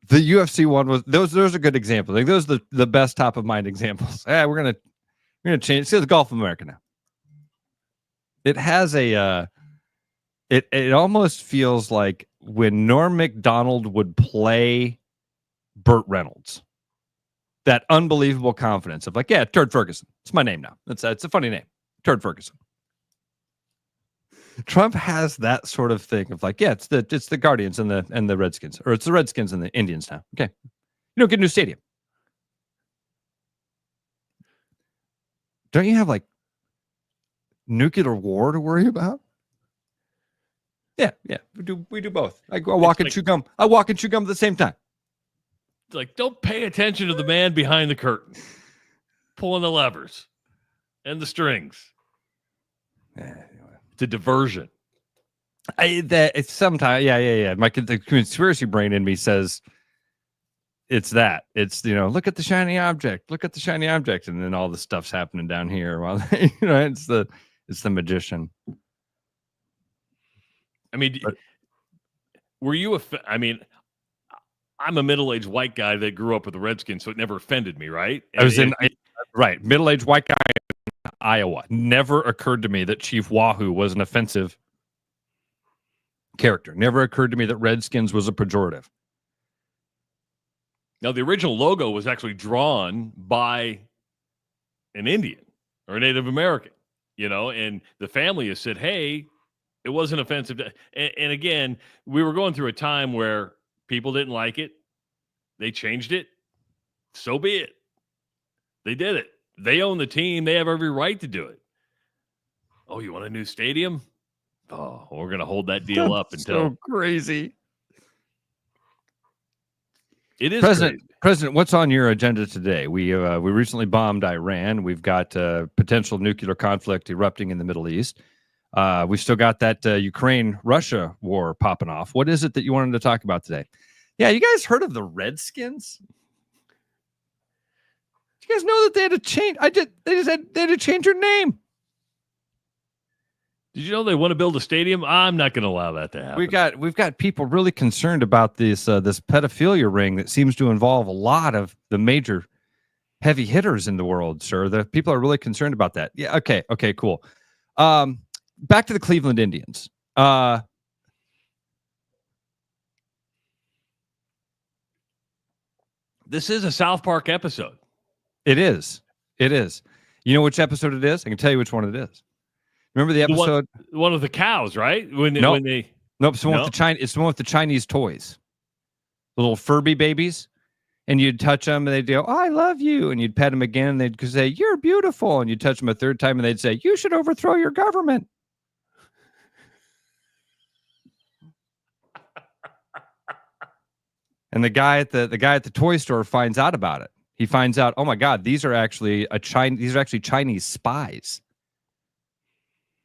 the UFC one was those are good examples. Like those are the best top of mind examples. We're gonna change. See, the Golf of America now. It has it almost feels like when Norm Macdonald would play Burt Reynolds. That unbelievable confidence of like, yeah, Turd Ferguson. It's my name now. It's a funny name. Turd Ferguson. Trump has that sort of thing of like, yeah, it's the Guardians and the Redskins, or it's the Redskins and the Indians now. Okay. You don't get a new stadium. Don't you have like nuclear war to worry about? Yeah. We do both. I walk and chew gum. I walk and chew gum at the same time. Like, don't pay attention to the man behind the curtain, pulling the levers and the strings. It's a diversion. It's sometimes, yeah. The conspiracy brain in me says it's that. It's look at the shiny object, and then all the stuff's happening down here. While it's the magician. I mean, were you I'm a middle-aged white guy that grew up with the Redskins, so it never offended me, right? Middle-aged white guy in Iowa. Never occurred to me that Chief Wahoo was an offensive character. Never occurred to me that Redskins was a pejorative. Now, the original logo was actually drawn by an Indian or a Native American, and the family has said, hey, it wasn't offensive. And again, we were going through a time where people didn't like it. They changed it. So be it. They did it. They own the team. They have every right to do it. Oh, you want a new stadium? Oh, we're going to hold that deal up until... So crazy. It is President crazy. President, what's on your agenda today? We recently bombed Iran. We've got potential nuclear conflict erupting in the Middle East. We've still got that Ukraine-Russia war popping off. What is it that you wanted to talk about today? Yeah, you guys heard of the Redskins? Did you guys know that they had to change? They had to change their name. Did you know they want to build a stadium? I'm not going to allow that to happen. We've got people really concerned about this this pedophilia ring that seems to involve a lot of the major heavy hitters in the world, sir. The people are really concerned about that. Yeah. Okay. Cool. Back to the Cleveland Indians. This is a South Park episode. It is. You know which episode it is? I can tell you which one it is. Remember the episode? The one with the cows, right? Nope. It's the one with the Chinese toys. The little Furby babies. And you'd touch them and they'd go, "Oh, I love you." And you'd pet them again and they'd say, "You're beautiful." And you'd touch them a third time and they'd say, "You should overthrow your government." And the guy at the toy store finds out about it. He finds out, oh my God, these are actually Chinese spies.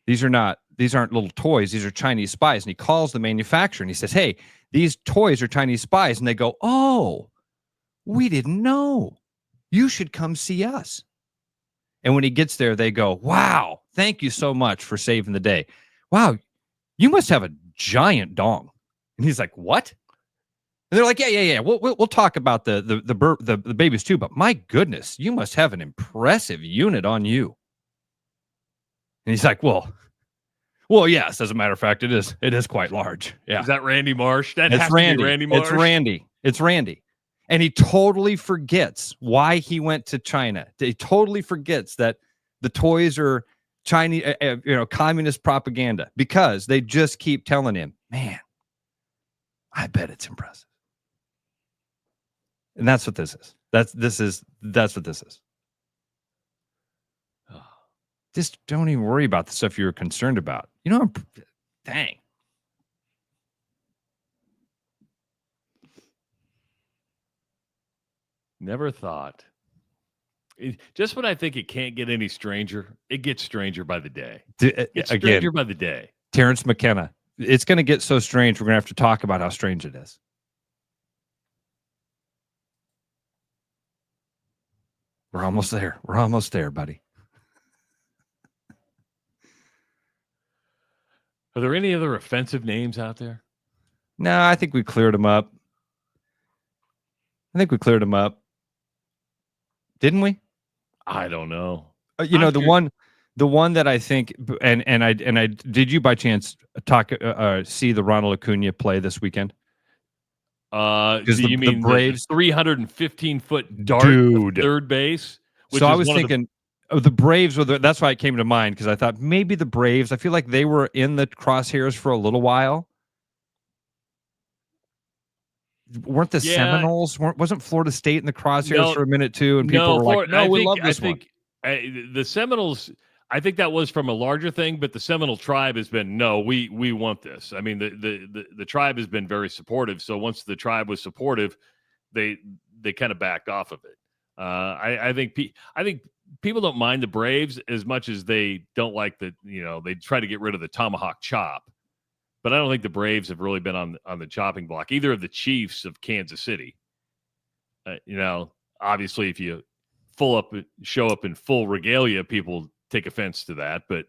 These aren't little toys. These are Chinese spies. And he calls the manufacturer and he says, "Hey, these toys are Chinese spies." And they go, "Oh, we didn't know. You should come see us." And when he gets there, they go, "Wow, thank you so much for saving the day. Wow, you must have a giant dong." And he's like, "What?" And they're like, yeah. We'll talk about the babies too, but my goodness, you must have an impressive unit on you. And he's like, well, yes. As a matter of fact, it is quite large. Yeah. Is that Randy Marsh? It's Randy. It's Randy. And he totally forgets why he went to China. He totally forgets that the toys are Chinese, communist propaganda, because they just keep telling him, "Man, I bet it's impressive." And that's what this is. That's what this is. Just don't even worry about the stuff you're concerned about. Dang. Never thought. Just when I think it can't get any stranger, it gets stranger by the day. Stranger by the day. Terrence McKenna. It's going to get so strange, we're going to have to talk about how strange it is. We're almost there, buddy. Are there any other offensive names out there? No, I think we cleared them up. Didn't we? I don't know. The one that I think, and I did you by chance see the Ronald Acuna play this weekend? You mean the Braves 315-foot dart of third base? So I was thinking the Braves that's why it came to mind, because I thought maybe the Braves. I feel like they were in the crosshairs for a little while. Weren't the Seminoles? Wasn't Florida State in the crosshairs for a minute too? And people were like, "No, we love this one." The Seminoles. I think that was from a larger thing, but the Seminole tribe has been, "No, we want this." I mean, the tribe has been very supportive. So once the tribe was supportive, they kind of backed off of it. I think people don't mind the Braves as much as they don't like they try to get rid of the tomahawk chop. But I don't think the Braves have really been on the chopping block, either of the Chiefs of Kansas City. Obviously, if you show up in full regalia, people take offense to that. But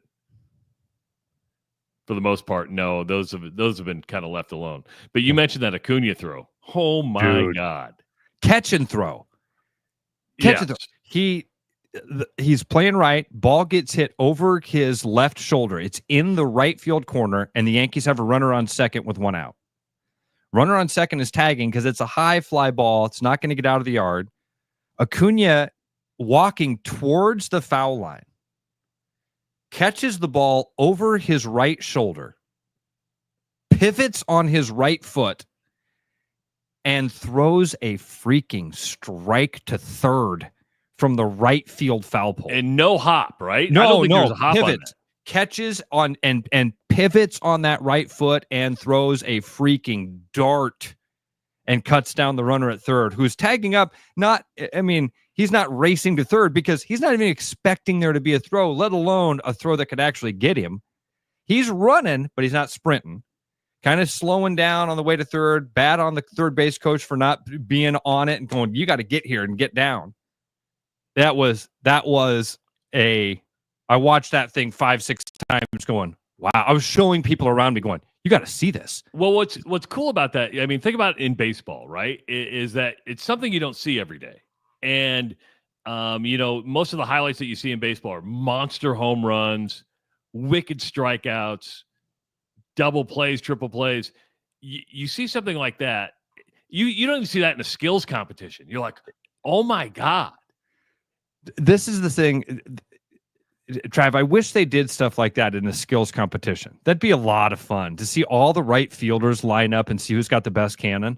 for the most part, no, those have been kind of left alone. But you mentioned that Acuna throw. Oh my God! Catch and throw. And throw. He's playing right. Ball gets hit over his left shoulder. It's in the right field corner, and the Yankees have a runner on second with one out. Runner on second is tagging because it's a high fly ball. It's not going to get out of the yard. Acuna walking towards the foul line, catches the ball over his right shoulder, pivots on his right foot, and throws a freaking strike to third from the right field foul pole. And no hop, right? No, I don't think there's a hop pivot. on that. Catches on and pivots on that right foot and throws a freaking dart and cuts down the runner at third, who's tagging up. He's not racing to third because he's not even expecting there to be a throw, let alone a throw that could actually get him. He's running, but he's not sprinting. Kind of slowing down on the way to third. Bad on the third base coach for not being on it and going, you got to get here and get down. I watched that thing 5-6 times going, wow. I was showing people around me going, you got to see this. Well, what's cool about that, I mean, think about it in baseball, right? Is that it's something you don't see every day. And, most of the highlights that you see in baseball are monster home runs, wicked strikeouts, double plays, triple plays. You see something like that. You don't even see that in a skills competition. You're like, oh, my God. This is the thing. Trav, I wish they did stuff like that in a skills competition. That'd be a lot of fun to see all the right fielders line up and see who's got the best cannon.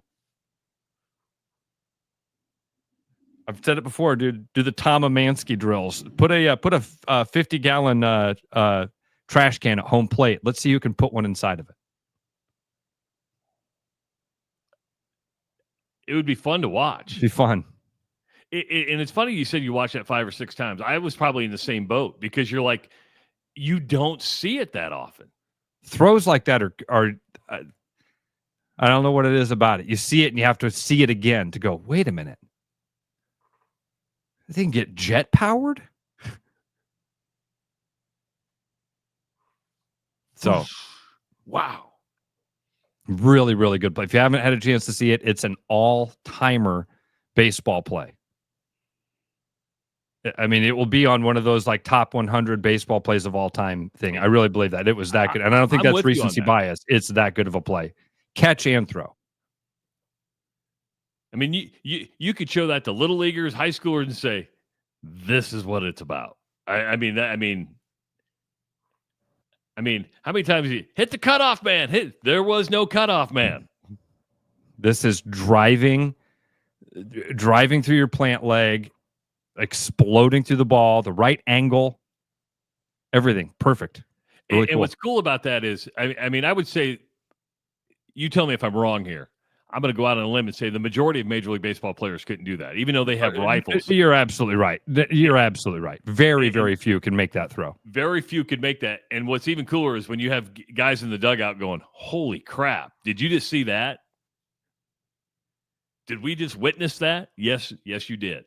I've said it before, dude. Do the Tom Amansky drills. Put a 50-gallon trash can at home plate. Let's see who can put one inside of it. It would be fun to watch. It'd be fun. And it's funny you said you watched that 5 or 6 times. I was probably in the same boat because you're like, you don't see it that often. Throws like that are I don't know what it is about it. You see it and you have to see it again to go, wait a minute. They can get jet powered? So, wow. Really, really good play. If you haven't had a chance to see it, it's an all-timer baseball play. I mean, it will be on one of those like top 100 baseball plays of all time thing. I really believe that. It was that good. And I don't think that's recency bias. It's that good of a play. Catch and throw. I mean, you could show that to little leaguers, high schoolers, and say, this is what it's about. I mean, how many times you hit the cutoff man? There was no cutoff man. This is driving through your plant leg, exploding through the ball, the right angle, everything perfect. Really cool. What's cool about that is, I would say, you tell me if I'm wrong here. I'm going to go out on a limb and say the majority of Major League Baseball players couldn't do that, even though they have rifles. You're absolutely right. You're absolutely right. Very, very few can make that throw. Very few could make that. And what's even cooler is when you have guys in the dugout going, holy crap, did you just see that? Did we just witness that? Yes, you did.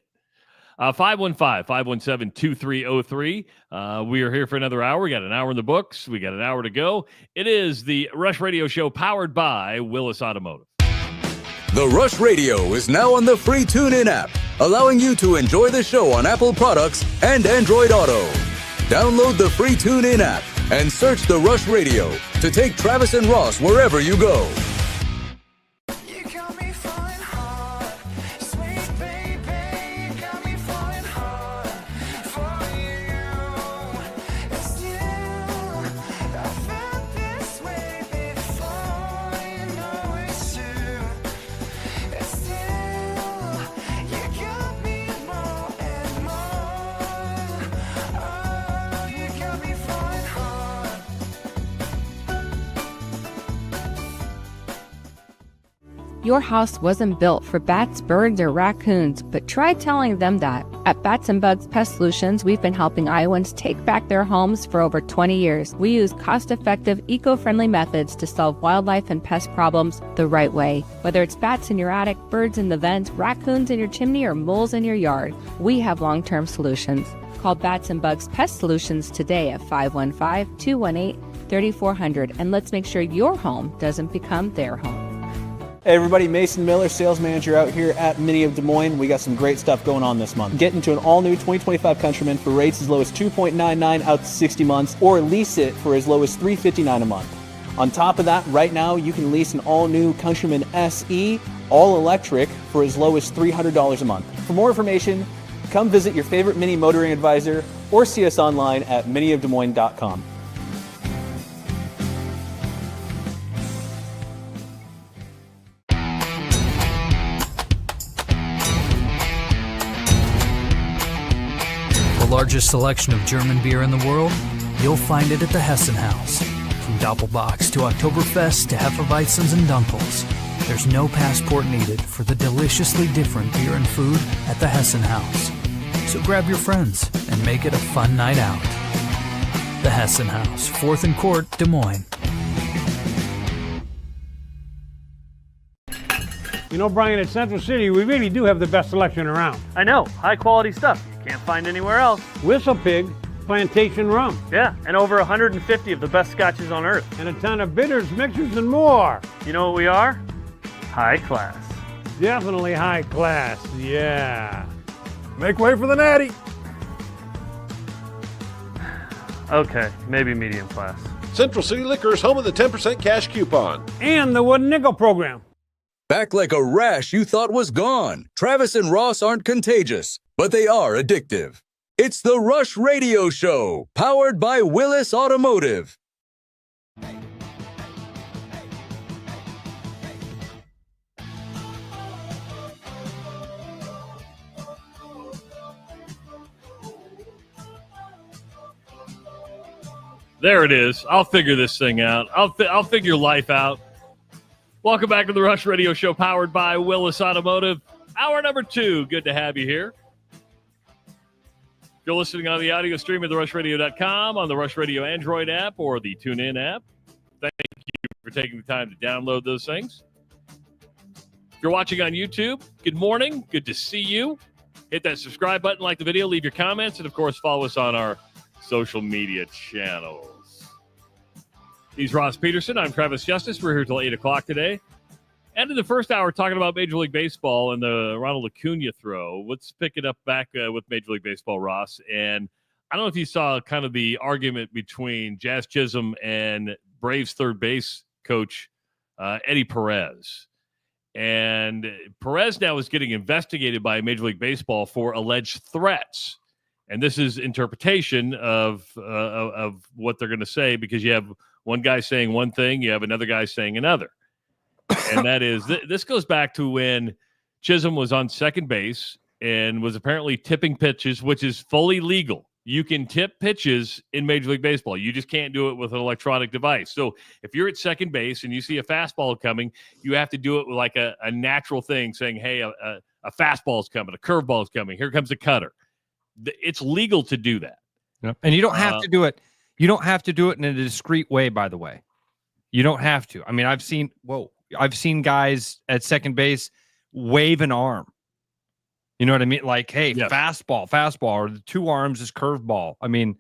515-517-2303. We are here for another hour. We got an hour in the books. We got an hour to go. It is the Rush Radio Show powered by Willis Automotive. The Rush Radio is now on the free TuneIn app, allowing you to enjoy the show on Apple products and Android Auto. Download the free TuneIn app and search The Rush Radio to take Travis and Ross wherever you go. Your house wasn't built for bats, birds, or raccoons, but try telling them that. At Bats and Bugs Pest Solutions, we've been helping Iowans take back their homes for over 20 years. We use cost-effective, eco-friendly methods to solve wildlife and pest problems the right way. Whether it's bats in your attic, birds in the vent, raccoons in your chimney, or moles in your yard, we have long-term solutions. Call Bats and Bugs Pest Solutions today at 515-218-3400, and let's make sure your home doesn't become their home. Hey everybody, Mason Miller, sales manager out here at Mini of Des Moines. We got some great stuff going on this month. Get into an all-new 2025 Countryman for rates as low as $2.99 out to 60 months, or lease it for as low as $359 a month. On top of that, right now, you can lease an all-new Countryman SE, all-electric, for as low as $300 a month. For more information, come visit your favorite Mini motoring advisor or see us online at miniofdesmoines.com. Largest selection of German beer in the world? You'll find it at the Hessen House. From Doppelbocks to Oktoberfest to Hefeweizens and Dunkels, There's no passport needed for the deliciously different beer and food at the Hessen House. So grab your friends and make it a fun night out. The Hessen House, 4th and Court, Des Moines. You know, Brian, at Central City, we really do have the best selection around. I know, high quality stuff you can't find anywhere else. Whistle Pig Plantation Rum. Yeah, and over 150 of the best scotches on earth. And a ton of bitters, mixers, and more. You know what we are? High class. Definitely high class, yeah. Make way for the natty. Okay, maybe medium class. Central City Liquor is home of the 10% cash coupon. And the Wooden Nickel program. Back like a rash you thought was gone. Travis and Ross aren't contagious, but they are addictive. It's the Rush Radio Show, powered by Willis Automotive. There it is. I'll figure this thing out. I'll figure life out. Welcome back to the Rush Radio Show, powered by Willis Automotive. Hour number 2. Good to have you here. If you're listening on the audio stream at therushradio.com, on the Rush Radio Android app, or the TuneIn app, thank you for taking the time to download those things. If you're watching on YouTube, good morning. Good to see you. Hit that subscribe button, like the video, leave your comments, and, of course, follow us on our social media channels. He's Ross Peterson. I'm Travis Justice. We're here till 8 o'clock today. And in the first hour, talking about Major League Baseball and the Ronald Acuna throw. Let's pick it up back with Major League Baseball, Ross. And I don't know if you saw kind of the argument between Jazz Chisholm and Braves third base coach Eddie Perez. And Perez now is getting investigated by Major League Baseball for alleged threats. And this is interpretation of what they're going to say, because you have one guy saying one thing, you have another guy saying another. And that is, this goes back to when Chisholm was on second base and was apparently tipping pitches, which is fully legal. You can tip pitches in Major League Baseball. You just can't do it with an electronic device. So if you're at second base and you see a fastball coming, you have to do it with like a natural thing, saying, hey, a fastball is coming, a curveball is coming, here comes a cutter. It's legal to do that. Yep. And you don't have to do it. You don't have to do it in a discreet way, by the way. You don't have to. I mean, I've seen guys at second base wave an arm. You know what I mean? Like, hey, yes. fastball, or the two arms is curveball. I mean,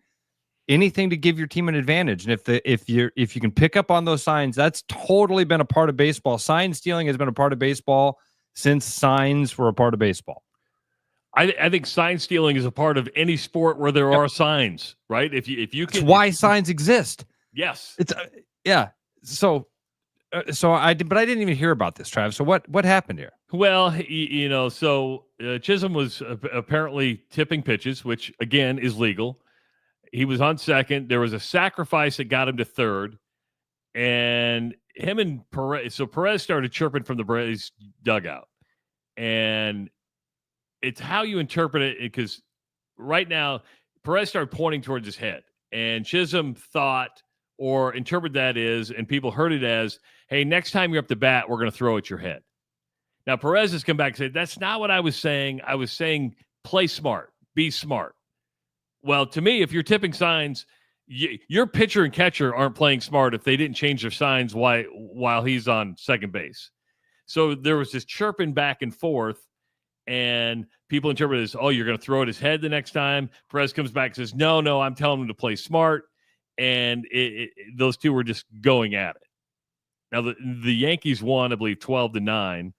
anything to give your team an advantage. And if you can pick up on those signs, that's totally been a part of baseball. Sign stealing has been a part of baseball since signs were a part of baseball. I think sign stealing is a part of any sport where there are signs, right? If you can, it's why signs exist. Yes, it's yeah. So I didn't even hear about this, Travis. So what happened here? Well, so Chisholm was apparently tipping pitches, which again is legal. He was on second. There was a sacrifice that got him to third, and him and Perez. So Perez started chirping from the Braves dugout, and it's how you interpret it, because right now Perez started pointing towards his head, and Chisholm thought or interpreted that as, and people heard it as, hey, next time you're up to bat, we're going to throw at your head. Now, Perez has come back and said, that's not what I was saying. I was saying play smart, be smart. Well, to me, if you're tipping signs, your pitcher and catcher aren't playing smart if they didn't change their signs while he's on second base. So there was this chirping back and forth, and people interpret it as, oh, you're going to throw at his head the next time. Perez comes back and says, no, I'm telling him to play smart. And those two were just going at it. Now, the Yankees won, I believe, 12-9.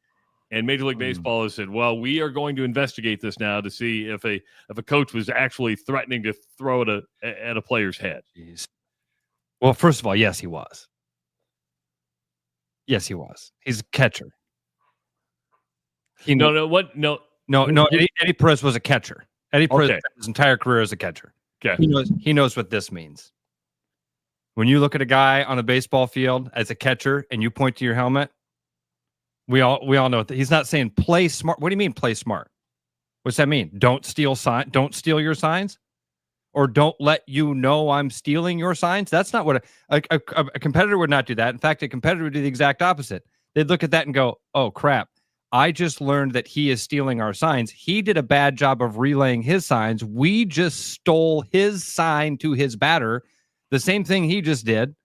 And Major League Baseball has said, well, we are going to investigate this now to see if a coach was actually threatening to throw it at a player's head. Jeez. Well, first of all, yes, he was. Yes, he was. He's a catcher. No. Eddie Perez was a catcher. Eddie Perez spent his entire career as a catcher. Okay. He knows what this means. When you look at a guy on a baseball field as a catcher and you point to your helmet, we all know that he's not saying play smart. What do you mean play smart? What's that mean? Don't steal your signs, or don't let I'm stealing your signs. That's not what a competitor would not do that. In fact, a competitor would do the exact opposite. they'd look at that and go, oh, crap. I just learned that he is stealing our signs. He did a bad job of relaying his signs. We just stole his sign to his batter. The same thing he just did.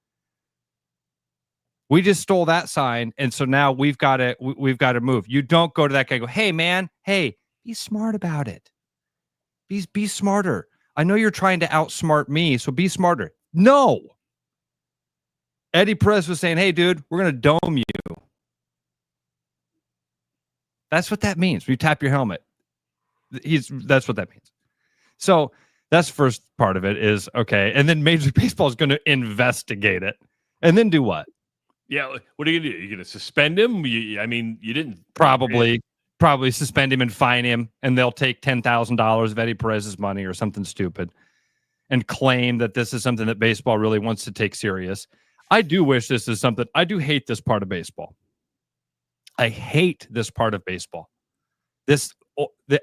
We just stole that sign, and so now we've got to move. You don't go to that guy and go, hey, man, hey, be smart about it. Be smarter. I know you're trying to outsmart me, so be smarter. No. Eddie Perez was saying, hey, dude, we're going to dome you. That's what that means. When you tap your helmet. That's what that means. So that's the first part of it is, okay, and then Major League Baseball is going to investigate it. And then do what? Yeah, what are you going to do? You're going to suspend him? You didn't... Probably suspend him and fine him, and they'll take $10,000 of Eddie Perez's money or something stupid and claim that this is something that baseball really wants to take serious. I do wish this is something... I do hate this part of baseball. I hate this part of baseball.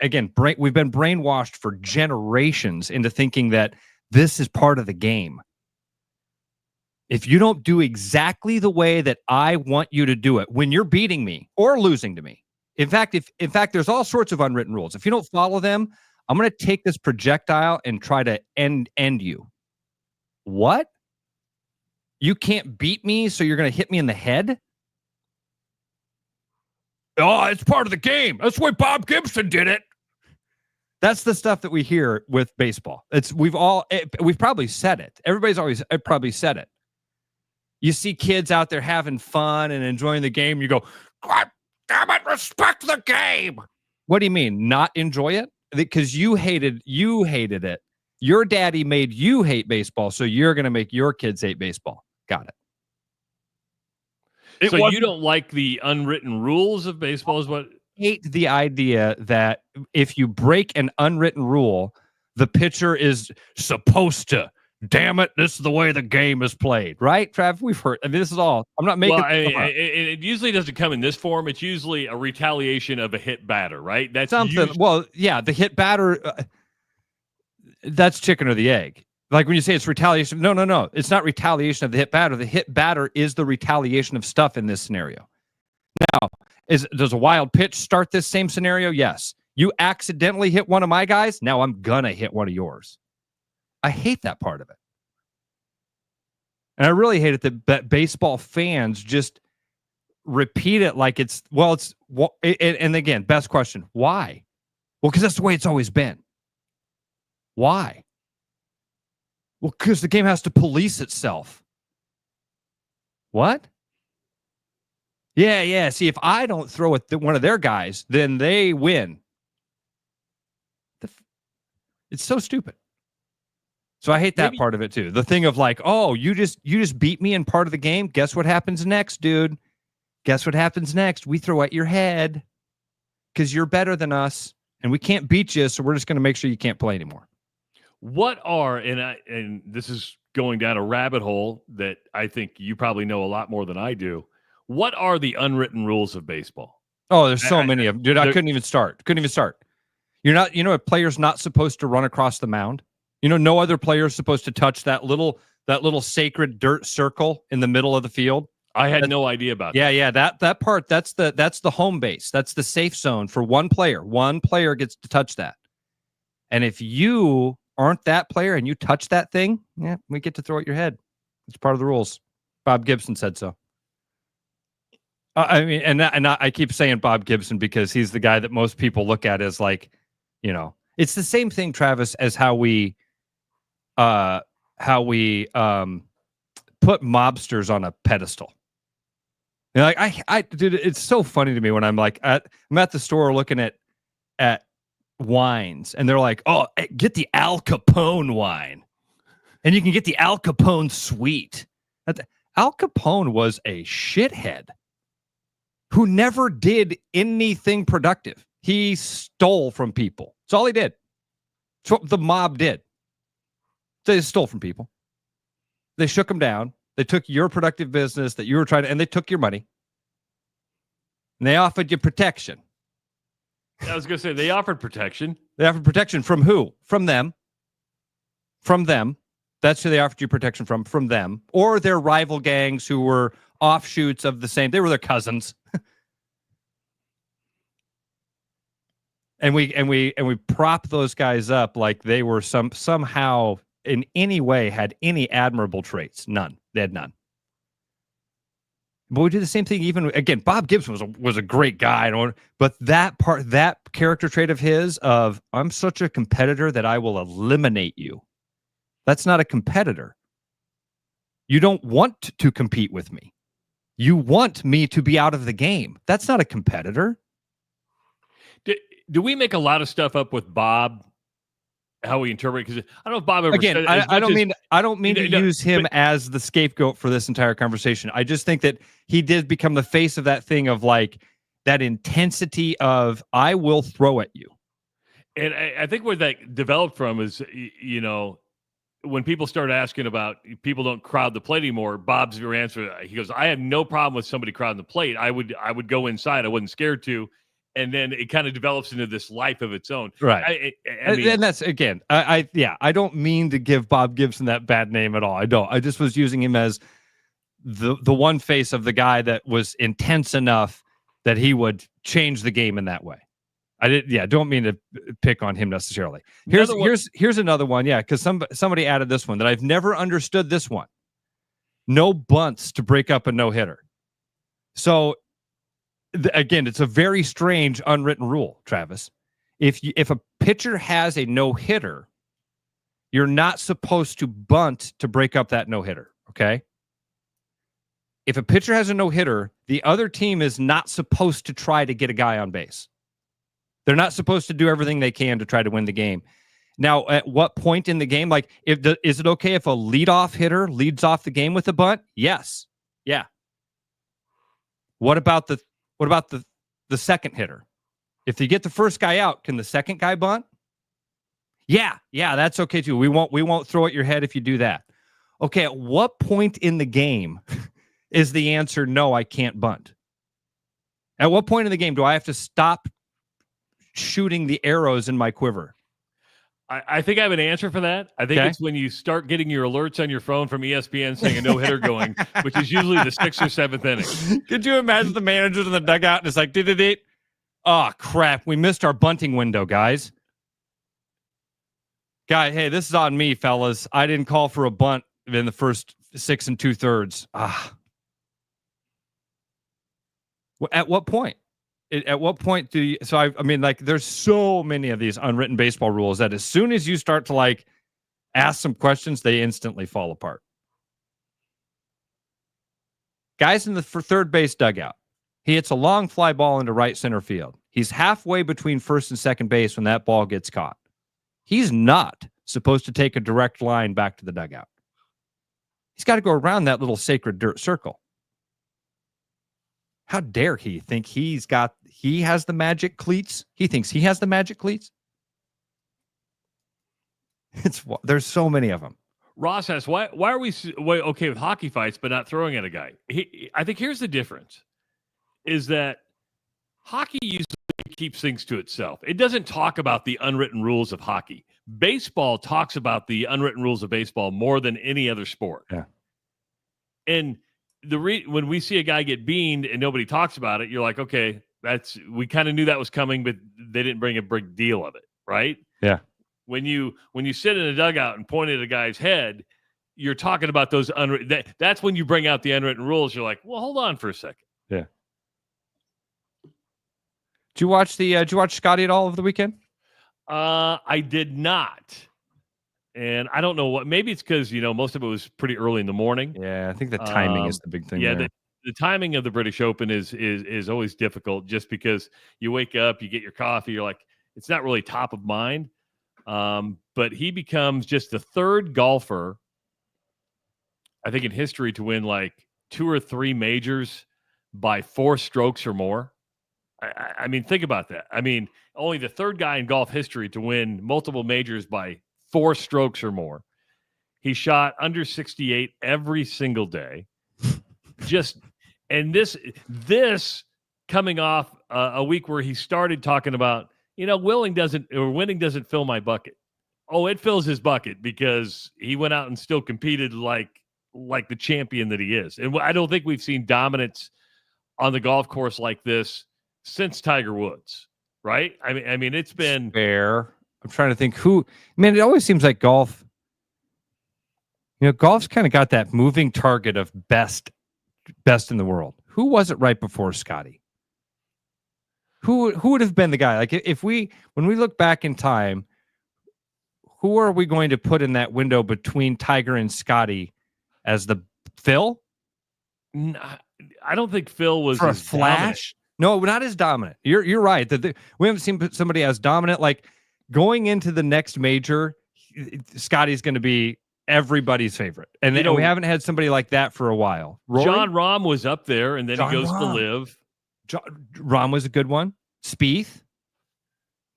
Again, we've been brainwashed for generations into thinking that this is part of the game. If you don't do exactly the way that I want you to do it, when you're beating me or losing to me, in fact, there's all sorts of unwritten rules. If you don't follow them, I'm going to take this projectile and try to end you. What? You can't beat me, so you're going to hit me in the head? Oh, it's part of the game. That's the way Bob Gibson did it. That's the stuff that we hear with baseball. We've probably said it. Everybody's always probably said it. You see kids out there having fun and enjoying the game. You go, God damn it, respect the game. What do you mean, not enjoy it? Because you hated it. Your daddy made you hate baseball, so you're going to make your kids hate baseball. Got it. So you don't like the unwritten rules of baseball is what? I hate the idea that if you break an unwritten rule, the pitcher is supposed to. Damn it, this is the way the game is played, right, Trav? We've heard. I mean, this is all. I'm not making. Well, it usually doesn't come in this form. It's usually a retaliation of a hit batter, right? That's something. Well, yeah, the hit batter. That's chicken or the egg. Like when you say it's retaliation. No. It's not retaliation of the hit batter. The hit batter is the retaliation of stuff in this scenario. Now, does a wild pitch start this same scenario? Yes. You accidentally hit one of my guys. Now I'm gonna hit one of yours. I hate that part of it. And I really hate it that baseball fans just repeat it like and again, best question, why? Well, because that's the way it's always been. Why? Well, because the game has to police itself. What? Yeah. See, if I don't throw at one of their guys, then they win. It's so stupid. So I hate that part of it too. The thing of like, oh, you just beat me in part of the game. Guess what happens next, dude? Guess what happens next? We throw at your head because you're better than us, and we can't beat you. So we're just going to make sure you can't play anymore. And this is going down a rabbit hole that I think you probably know a lot more than I do. What are the unwritten rules of baseball? Oh, there's so many of them, dude. I couldn't even start. A player's not supposed to run across the mound. No other player is supposed to touch that little sacred dirt circle in the middle of the field. I had no idea about that. Yeah, that part, that's the home base. That's the safe zone for one player. One player gets to touch that. And if you aren't that player and you touch that thing, yeah, we get to throw at your head. It's part of the rules. Bob Gibson said so. I keep saying Bob Gibson because he's the guy that most people look at as like, it's the same thing, Travis, as how we put mobsters on a pedestal. Dude, it's so funny to me when I'm like, I'm at the store looking at wines, and they're like, oh, get the Al Capone wine, and you can get the Al Capone sweet. Al Capone was a shithead who never did anything productive. He stole from people. That's all he did. That's what the mob did. So they stole from people. They shook them down. They took your productive business that you were trying to, and they took your money. And they offered you protection. I was going to say, they offered protection. They offered protection from who? From them. From them. That's who they offered you protection from them, or their rival gangs who were offshoots of the same. They were their cousins. And we prop those guys up like they were somehow in any way had any admirable traits. None. They had none. But we did the same thing. Even again, Bob Gibson was a great guy, but that character trait of his of I'm such a competitor that I will eliminate you. That's not a competitor. You don't want to compete with me. You want me to be out of the game. That's not a competitor. Do we make a lot of stuff up with Bob? How we interpret? Because I don't know if Bob ever again. said I don't mean to use him as the scapegoat for this entire conversation. I just think that he did become the face of that thing of like that intensity of I will throw at you. And I think where that developed from is when people start asking about people don't crowd the plate anymore. Bob's your answer. He goes, I have no problem with somebody crowding the plate. I would go inside. I wasn't scared to. And then it kind of develops into this life of its own. Right. I mean, and that's, again, I don't mean to give Bob Gibson that bad name at all. I don't. I just was using him as the one face of the guy that was intense enough that he would change the game in that way. Don't mean to pick on him necessarily. Here's another one. Yeah, because somebody added this one that I've never understood this one. No bunts to break up a no-hitter. So, again, it's a very strange unwritten rule, Travis. If a pitcher has a no-hitter, you're not supposed to bunt to break up that no-hitter, okay? If a pitcher has a no-hitter, the other team is not supposed to try to get a guy on base. They're not supposed to do everything they can to try to win the game. Now, at what point in the game, like, is it okay if a leadoff hitter leads off the game with a bunt? Yes. Yeah. What about the second hitter? If you get the first guy out, can the second guy bunt? Yeah, that's okay too. We won't throw at your head if you do that. Okay, at what point in the game is the answer no, I can't bunt? At what point in the game do I have to stop shooting the arrows in my quiver? I think I have an answer for that. I think it's when you start getting your alerts on your phone from ESPN saying a no-hitter going, which is usually the 6th or 7th inning. Could you imagine the managers in the dugout and it's like, oh, crap, we missed our bunting window, guys. Hey, this is on me, fellas. I didn't call for a bunt in the first 6 2/3. At what point? At what point do you... So, I mean, like, there's so many of these unwritten baseball rules that as soon as you start to, like, ask some questions, they instantly fall apart. Guys in the third base dugout. He hits a long fly ball into right center field. He's halfway between first and second base when that ball gets caught. He's not supposed to take a direct line back to the dugout. He's got to go around that little sacred dirt circle. How dare he think he has the magic cleats? He thinks he has the magic cleats. There's so many of them. Ross asks, why are we okay with hockey fights but not throwing at a guy? I think here's the difference, is that hockey usually keeps things to itself. It doesn't talk about the unwritten rules of hockey. Baseball talks about the unwritten rules of baseball more than any other sport. Yeah. And when we see a guy get beaned and nobody talks about it, you're like, okay, we kind of knew that was coming, but they didn't bring a big deal of it, right? Yeah. When you sit in a dugout and point at a guy's head, you're talking about those unwritten. That's when you bring out the unwritten rules. You're like, well, hold on for a second. Yeah. Did you watch Scotty at all over the weekend? I did not. And I don't know what. Maybe it's because most of it was pretty early in the morning. Yeah, I think the timing is the big thing. Yeah, there. The timing of the British Open is always difficult, just because you wake up, you get your coffee, you're like, it's not really top of mind. But he becomes just the third golfer, I think, in history to win like 2 or 3 majors by 4 strokes or more. I mean, think about that. I mean, only the third guy in golf history to win multiple majors by 4 strokes or more. He shot under 68 every single day. And this coming off a week where he started talking about, winning doesn't fill my bucket. Oh, it fills his bucket because he went out and still competed like the champion that he is. And I don't think we've seen dominance on the golf course like this since Tiger Woods, right? I mean, it's been fair. I'm trying to think who. Man, it always seems like golf. Golf's kind of got that moving target of best in the world. Who was it right before Scotty? Who would have been the guy? Like when we look back in time, who are we going to put in that window between Tiger and Scotty as the Phil? I don't think Phil was for a as flash. No, not as dominant. You're right. We haven't seen somebody as dominant. Like going into the next major, Scotty's going to be everybody's favorite, and we haven't had somebody like that for a while. Rory? John Rahm was up there, and then John he goes Rahm. to Live. Rahm was a good one. Spieth,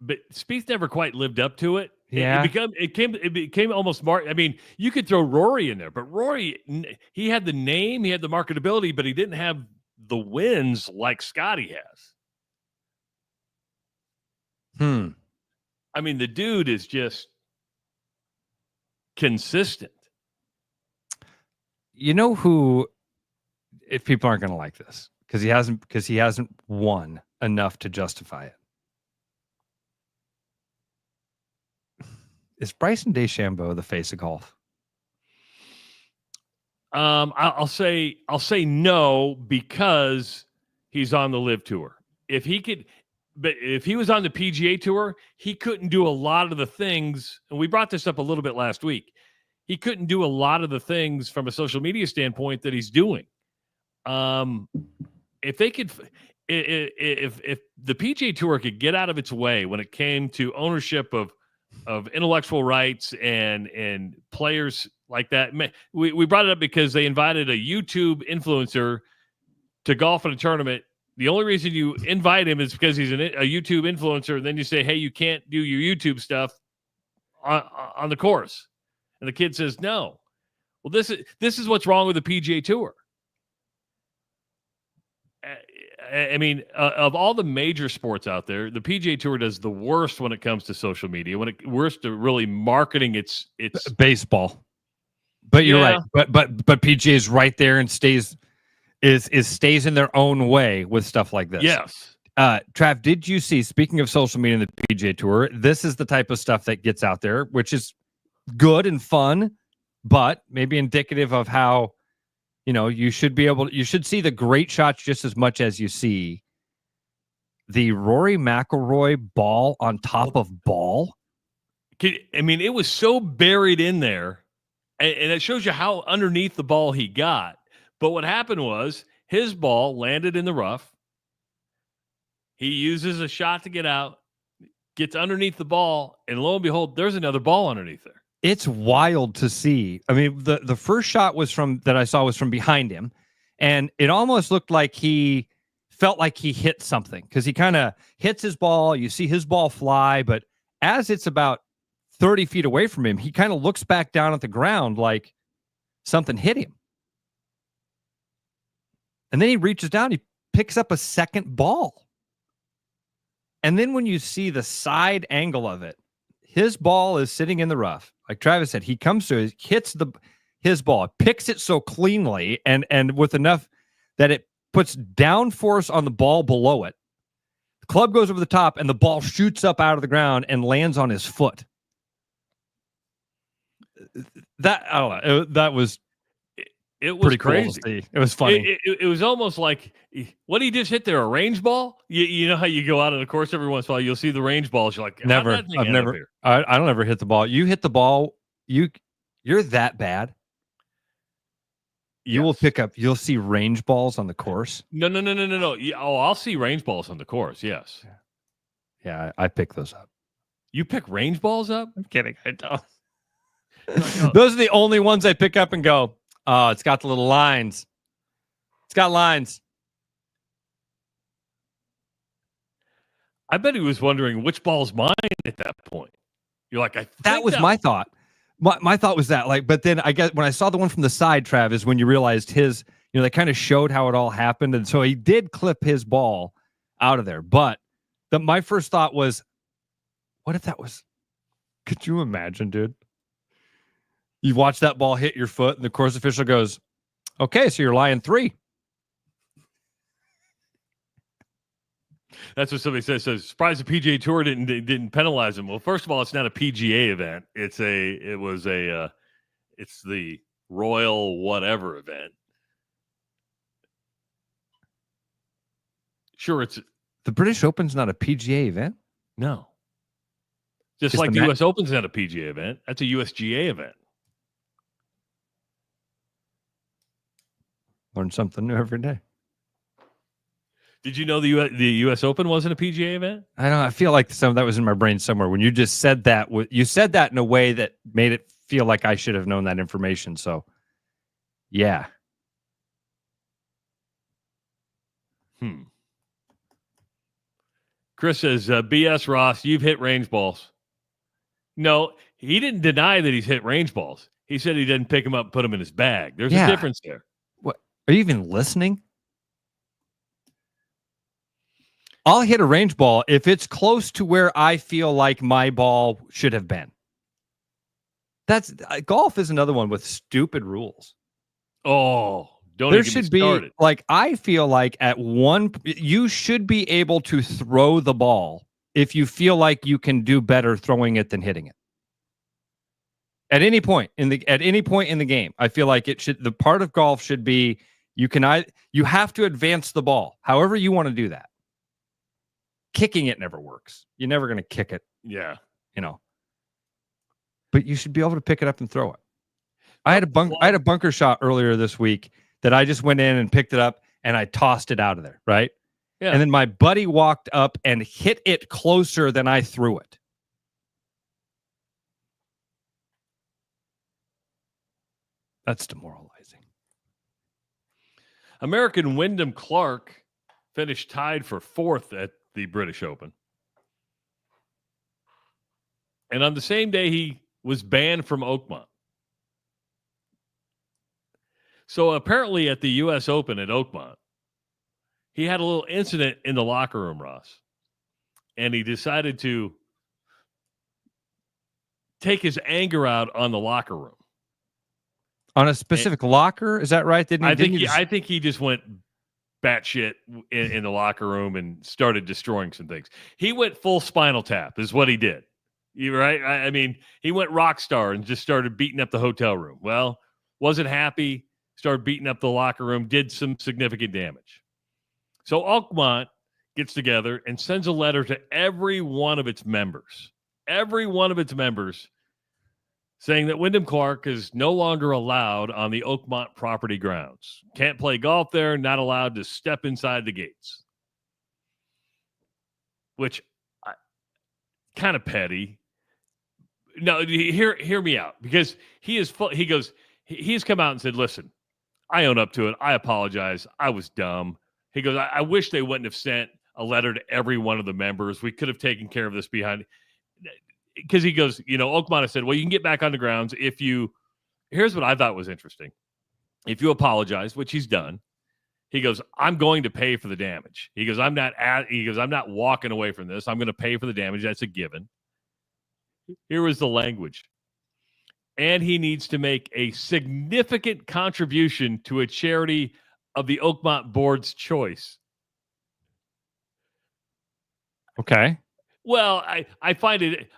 but Spieth never quite lived up to it. Yeah, it became almost I mean, you could throw Rory in there, but Rory, he had the name, he had the marketability, but he didn't have the wins like Scotty has. I mean, the dude is just consistent. You know who? If people aren't going to like this because he hasn't won enough to justify it. Is Bryson DeChambeau the face of golf? I'll say no because he's on the Live Tour. If he was on the PGA Tour, he couldn't do a lot of the things. And we brought this up a little bit last week. He couldn't do a lot of the things from a social media standpoint that he's doing. If they could, if the PGA Tour could get out of its way when it came to ownership of intellectual rights and players like that. We brought it up because they invited a YouTube influencer to golf in a tournament. The only reason you invite him is because he's a YouTube influencer. And then you say, hey, you can't do your YouTube stuff on the course. And the kid says, no. Well, this is what's wrong with the PGA Tour. I mean, of all the major sports out there, the PGA Tour does the worst when it comes to social media. Worst to really marketing its baseball. But you're right. But PGA is right there and stays in their own way with stuff like this. Yes. Trav, did you see? Speaking of social media and the PGA Tour, this is the type of stuff that gets out there, which is good and fun, but maybe indicative of how. You should see the great shots just as much as you see the Rory McIlroy ball on top of ball. I mean, it was so buried in there, and it shows you how underneath the ball he got. But what happened was his ball landed in the rough. He uses a shot to get out, gets underneath the ball, and lo and behold, there's another ball underneath there. It's wild to see. I mean, the first shot was from behind him, and it almost looked like he felt like he hit something because he kind of hits his ball. You see his ball fly, but as it's about 30 feet away from him, he kind of looks back down at the ground like something hit him. And then he reaches down, he picks up a second ball. And then when you see the side angle of it, his ball is sitting in the rough. Like Travis said, he comes to it, hits his ball, picks it so cleanly and with enough that it puts down force on the ball below it. The club goes over the top and the ball shoots up out of the ground and lands on his foot. That, I don't know. That was pretty crazy. Cool to see. It was funny. It was almost like, what did he just hit there? A range ball? You know how you go out on the course every once in a while, you'll see the range balls. You're like, I don't ever hit the ball. You hit the ball. You're that bad. You'll see range balls on the course. No. I'll see range balls on the course. Yes. Yeah, I pick those up. You pick range balls up? I'm kidding. I don't. Those are the only ones I pick up and go, oh, it's got the little lines. It's got lines. I bet he was wondering which ball's mine at that point. You're like, that was my thought. My thought was that, like, but then I guess when I saw the one from the side, Trav, is when you realized his, they kind of showed how it all happened. And so he did clip his ball out of there. But my first thought was, what if that was Could you imagine, dude? You watch that ball hit your foot, and the course official goes, "Okay, so you're lying 3." That's what somebody says. So surprised the PGA Tour didn't penalize him. Well, first of all, it's not a PGA event. It's the Royal whatever event. Sure, it's the British Open's not a PGA event. No, just like the U.S. Open's not a PGA event. That's a USGA event. Learn something new every day. Did you know the U.S. Open wasn't a PGA event? I don't. I feel like some of that was in my brain somewhere when you just said that. You said that in a way that made it feel like I should have known that information. So, yeah. Chris says, "BS Ross, you've hit range balls." No, he didn't deny that he's hit range balls. He said he didn't pick them up and put them in his bag. There's a difference there. What? Are you even listening? I'll hit a range ball if it's close to where I feel like my ball should have been. That's golf is another one with stupid rules. Oh, don't there even should get me started. Be like I feel like you should be able to throw the ball if you feel like you can do better throwing it than hitting it. At any point in the game, I feel like the part of golf should be you have to advance the ball however you want to do that. Kicking it never works. You're never going to kick it. Yeah. But you should be able to pick it up and throw it. I had a bunker shot earlier this week that I just went in and picked it up and I tossed it out of there, right? Yeah. And then my buddy walked up and hit it closer than I threw it. That's demoralizing. American Wyndham Clark finished tied for 4th at the British Open. And on the same day, he was banned from Oakmont. So apparently at the U.S. Open at Oakmont, he had a little incident in the locker room, Ross. And he decided to take his anger out on the locker room. On a specific locker? Is that right? I think he just went batshit in the locker room and started destroying some things. He went full Spinal Tap is what he did. You right? I mean, he went rock star and just started beating up the hotel room. Well, wasn't happy, started beating up the locker room, did some significant damage. So Oakmont gets together and sends a letter to every one of its members. Every one of its members saying that Wyndham Clark is no longer allowed on the Oakmont property grounds. Can't play golf there, not allowed to step inside the gates. Which, kind of petty. No, hear me out. Because he's come out and said, listen, I own up to it. I apologize. I was dumb. He goes, I wish they wouldn't have sent a letter to every one of the members. We could have taken care of this behind. Because he goes, Oakmont has said, well, you can get back on the grounds if you. Here's what I thought was interesting. If you apologize, which he's done, he goes, I'm going to pay for the damage. He goes, I'm not walking away from this. I'm going to pay for the damage. That's a given. Here was the language. And he needs to make a significant contribution to a charity of the Oakmont board's choice. Okay. Well, I find it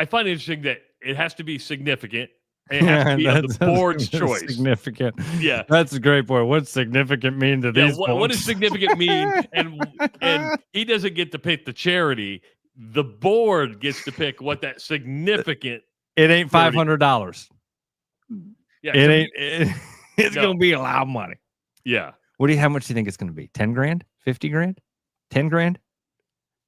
interesting that it has to be significant. It has to be of the board's choice. Significant. Yeah. That's a great point. What's significant mean to these folks? What does significant mean? And he doesn't get to pick the charity. The board gets to pick what that significant. It ain't $500. Yeah, it ain't. It's going to be a lot of money. Yeah. How much do you think it's going to be? 10 grand? 50 grand? 10 grand?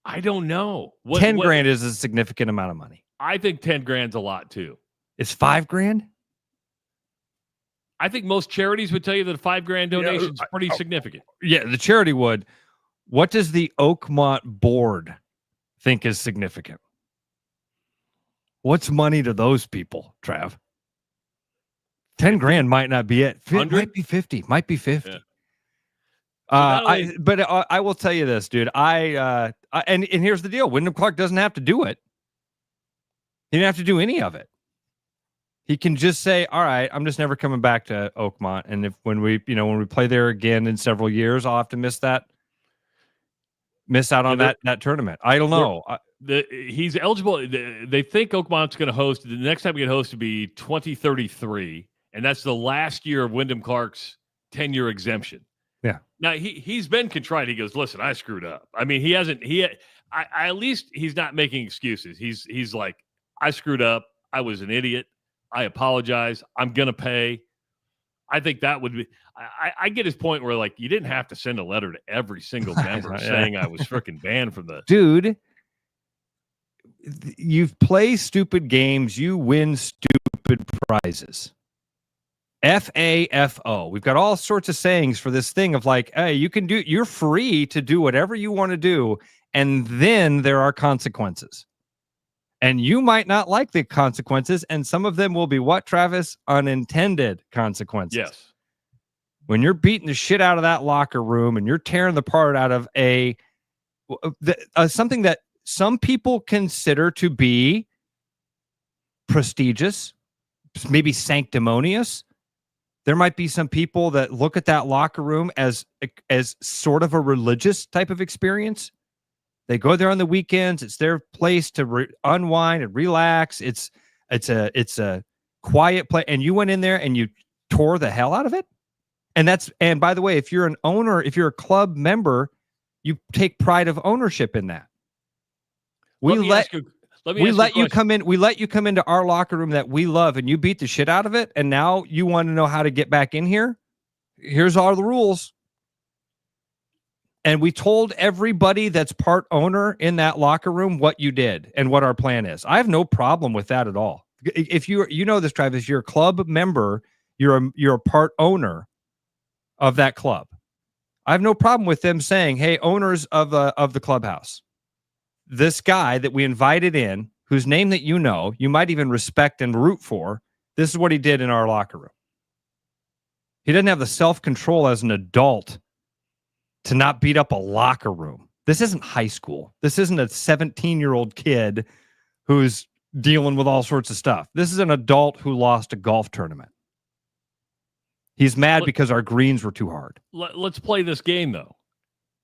I don't know. 10 grand is a significant amount of money. I think 10 grand's a lot too. It's 5 grand? I think most charities would tell you that a 5 grand donation is pretty significant. Yeah, the charity would. What does the Oakmont board think is significant? What's money to those people, Trav? 10 grand might not be it. Might be 50. Might be 50. Yeah. I will tell you this, dude. And here's the deal. Wyndham Clark doesn't have to do it. He didn't have to do any of it. He can just say, all right, I'm just never coming back to Oakmont. And when we play there again in several years, I'll have to miss out on that tournament. I don't know. He's eligible. They think Oakmont's going to host. The next time we get host to be 2033. And that's the last year of Wyndham Clark's 10-year exemption. Yeah. Now he's been contrite. He goes, listen, I screwed up. I mean, at least he's not making excuses. He's like, I screwed up. I was an idiot. I apologize. I'm going to pay. I think that would be, I get his point where like, you didn't have to send a letter to every single member saying I was freaking banned from the dude. You play stupid games. You win stupid prizes. FAFO. We've got all sorts of sayings for this thing of like, hey, you're free to do whatever you want to do. And then there are consequences. And you might not like the consequences. And some of them will be what, Travis? Unintended consequences. Yes. When you're beating the shit out of that locker room and you're tearing the part out of something that some people consider to be prestigious, maybe sanctimonious. There might be some people that look at that locker room as sort of a religious type of experience. They go there on the weekends. It's their place to unwind and relax. It's a quiet place. And you went in there and you tore the hell out of it. And by the way, if you're an owner, if you're a club member, you take pride of ownership in that. We let you come in. We let you come into our locker room that we love, and you beat the shit out of it. And now you want to know how to get back in here. Here's all the rules. And we told everybody that's part owner in that locker room what you did and what our plan is. I have no problem with that at all. If you know this, Travis, you're a club member, you're a part owner of that club. I have no problem with them saying, "Hey, owners of the clubhouse, this guy that we invited in, whose name that you might even respect and root for, this is what he did in our locker room." He doesn't have the self-control as an adult to not beat up a locker room. This isn't high school. This isn't a 17-year-old kid who's dealing with all sorts of stuff. This is an adult who lost a golf tournament. He's mad because our greens were too hard. Let's play this game, though.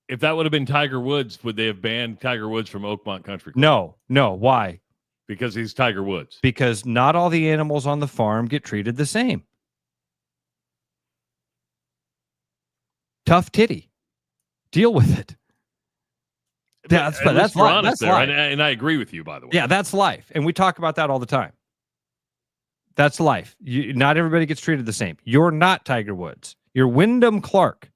If that would have been Tiger Woods, would they have banned Tiger Woods from Oakmont Country Club? No. Why? Because he's Tiger Woods. Because not all the animals on the farm get treated the same. Tough deal with it. That's life. That's life. And I agree with you, by the way. Yeah, that's life. And we talk about that all the time. That's life. Not everybody gets treated the same. You're not Tiger Woods. You're Wyndham Clark.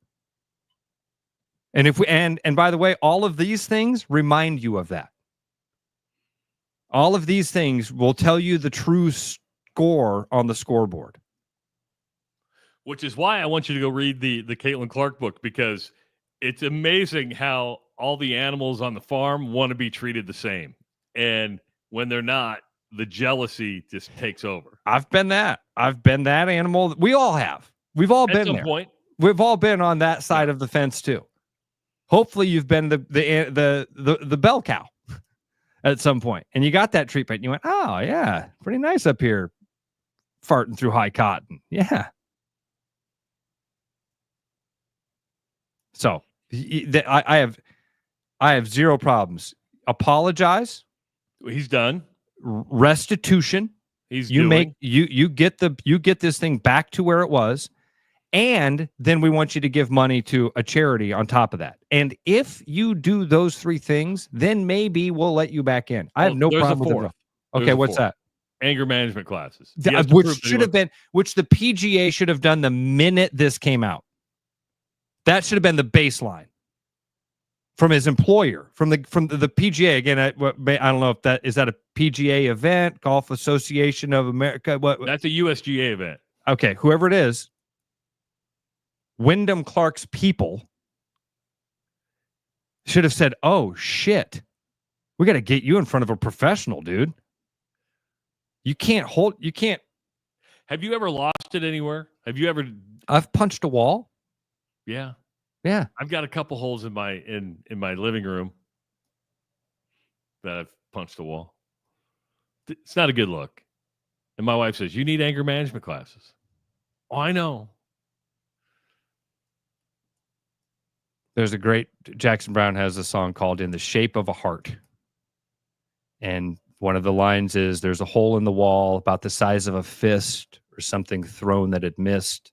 And and by the way, all of these things remind you of that. All of these things will tell you the true score on the scoreboard. Which is why I want you to go read the Caitlyn Clark book, because it's amazing how all the animals on the farm want to be treated the same. And when they're not, the jealousy just takes over. I've been that animal. We all have. We've all been there. At some point. We've all been on that side of the fence too. Hopefully you've been the bell cow at some point, and you got that treatment and you went, oh yeah, pretty nice up here farting through high cotton. Yeah. So I have zero problems. Apologize. He's done. Restitution. You get this thing back to where it was, and then we want you to give money to a charity on top of that. And if you do those three things, then maybe we'll let you back in. I have no problem with it. Okay, what's that? Anger management classes. Which the PGA should have done the minute this came out. That should have been the baseline from his employer, from the PGA. Again, I don't know if that is that a PGA event, Golf Association of America. What? That's a USGA event. Okay, whoever it is, Wyndham Clark's people should have said, "Oh shit, we got to get you in front of a professional, dude. You can't." Have you ever lost it anywhere? Have you ever? I've punched a wall. Yeah. I've got a couple holes in my living room that I've punched a wall. It's not a good look. And my wife says, you need anger management classes. Oh, I know. There's a great, Jackson Browne has a song called In the Shape of a Heart. And one of the lines is, there's a hole in the wall about the size of a fist or something thrown that it missed.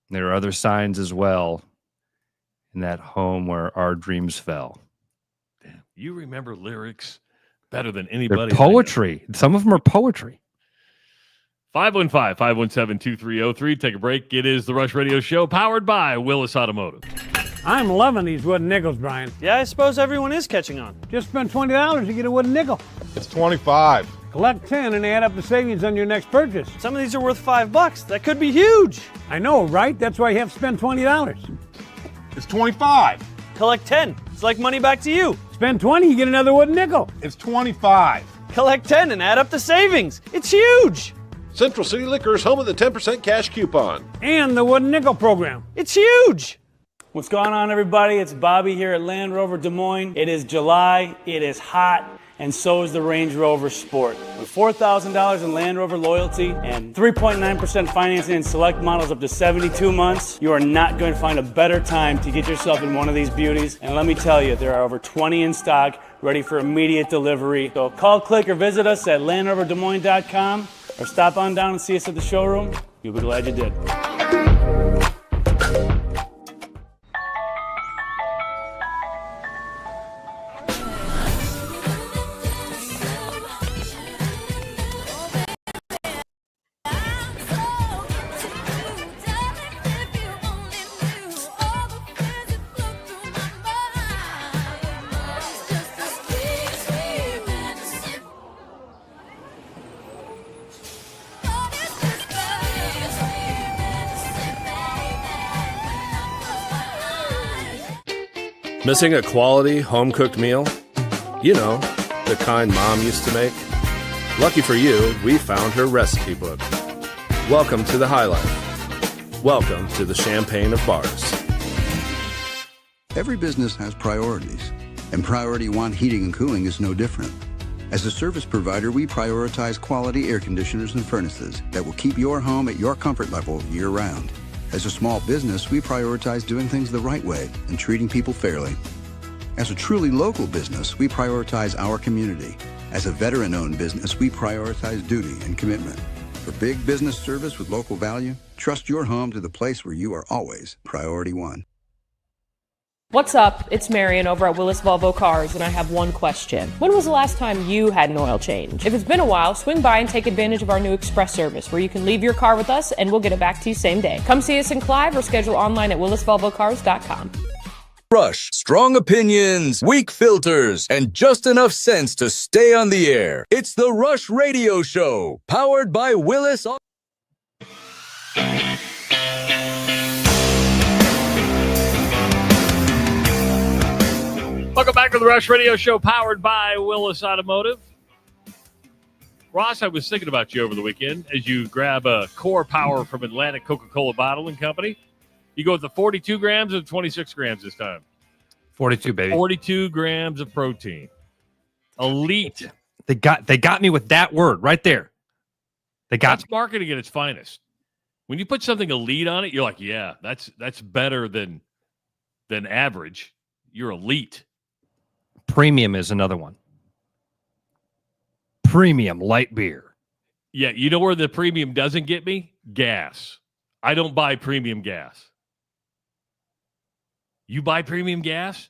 And there are other signs as well in that home where our dreams fell. Damn, you remember lyrics better than anybody. They're poetry. Some of them are poetry. 515-517-2303. Take a break. It is the Rush Radio Show, powered by Willis Automotive. I'm loving these wooden nickels, Brian. Yeah, I suppose everyone is catching on. Just spend $20 to get a wooden nickel. It's 25. Collect 10 and add up the savings on your next purchase. Some of these are worth $5. That could be huge. I know, right? That's why you have to spend $20. It's 25. Collect 10. It's like money back to you. Spend 20, you get another wooden nickel. It's 25. Collect 10 and add up the savings. It's huge. Central City Liquors, home of the 10% cash coupon. And the wooden nickel program. It's huge. What's going on, everybody? It's Bobby here at Land Rover Des Moines. It is July, it is hot, and so is the Range Rover Sport. With $4,000 in Land Rover loyalty and 3.9% financing in select models up to 72 months, you are not going to find a better time to get yourself in one of these beauties. And let me tell you, there are over 20 in stock, ready for immediate delivery. So call, click, or visit us at LandRoverDesMoines.com or stop on down and see us at the showroom. You'll be glad you did. Missing a quality home-cooked meal? You know, the kind Mom used to make? Lucky for you, we found her recipe book. Welcome to the High Life. Welcome to the Champagne of Bars. Every business has priorities, and Priority One Heating and Cooling is no different. As a service provider, we prioritize quality air conditioners and furnaces that will keep your home at your comfort level year-round. As a small business, we prioritize doing things the right way and treating people fairly. As a truly local business, we prioritize our community. As a veteran-owned business, we prioritize duty and commitment. For big business service with local value, trust your home to the place where you are always Priority One. What's up? It's Marion over at Willis Volvo Cars, and I have one question. When was the last time you had an oil change? If it's been a while, swing by and take advantage of our new express service, where you can leave your car with us and we'll get it back to you same day. Come see us in Clive or schedule online at willisvolvocars.com. Rush, strong opinions, weak filters, and just enough sense to stay on the air. It's the Rush Radio Show, powered by Willis. Welcome back to the Rush Radio Show, powered by Willis Automotive. Ross, I was thinking about you over the weekend as you grab a Core Power from Atlantic Coca-Cola Bottling Company. You go with the 42 grams or 26 grams this time? 42, baby. 42 grams of protein. Elite. They got me with that word right there. That's marketing at its finest. When you put something elite on it, you're like, yeah, that's better than average. You're elite. Premium is another one. Premium light beer. Yeah, you know where the premium doesn't get me? Gas. I don't buy premium gas. You buy premium gas?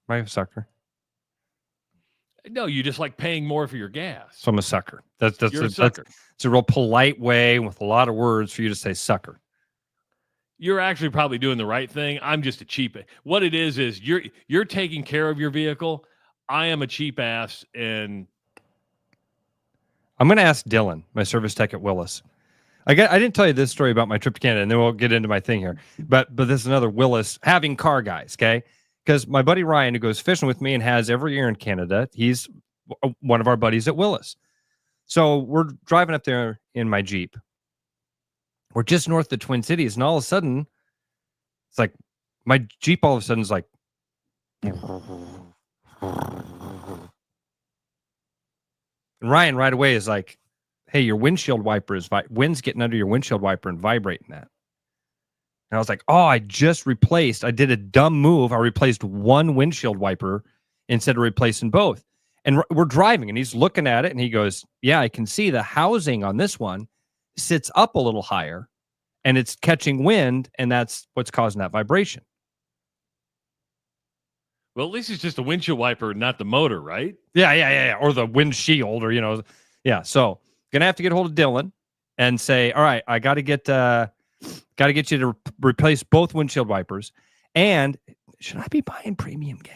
Am I a sucker? No, you just like paying more for your gas. So I'm a sucker. You're a sucker. It's a real polite way with a lot of words for you to say sucker. You're actually probably doing the right thing. I'm just a cheap. What it is you're taking care of your vehicle. I am a cheap ass, and I'm going to ask Dylan, my service tech at Willis. I didn't tell you this story about my trip to Canada, and then we'll get into my thing here. But this is another Willis having car guys, okay? Because my buddy Ryan, who goes fishing with me and has every year in Canada, he's one of our buddies at Willis. So we're driving up there in my Jeep. We're just north of the Twin Cities, and all of a sudden, it's like my Jeep all of a sudden is like, and Ryan right away is like, hey, your windshield wiper is wind's getting under your windshield wiper and vibrating that. And I was like, oh, I did a dumb move. I replaced one windshield wiper instead of replacing both. And we're driving and he's looking at it and he goes, yeah, I can see the housing on this one sits up a little higher and it's catching wind and that's what's causing that vibration. Well, at least it's just a windshield wiper, not the motor, right? Yeah. Or the windshield or, yeah. So going to have to get hold of Dylan and say, all right, I got to get you to replace both windshield wipers. And should I be buying premium gas?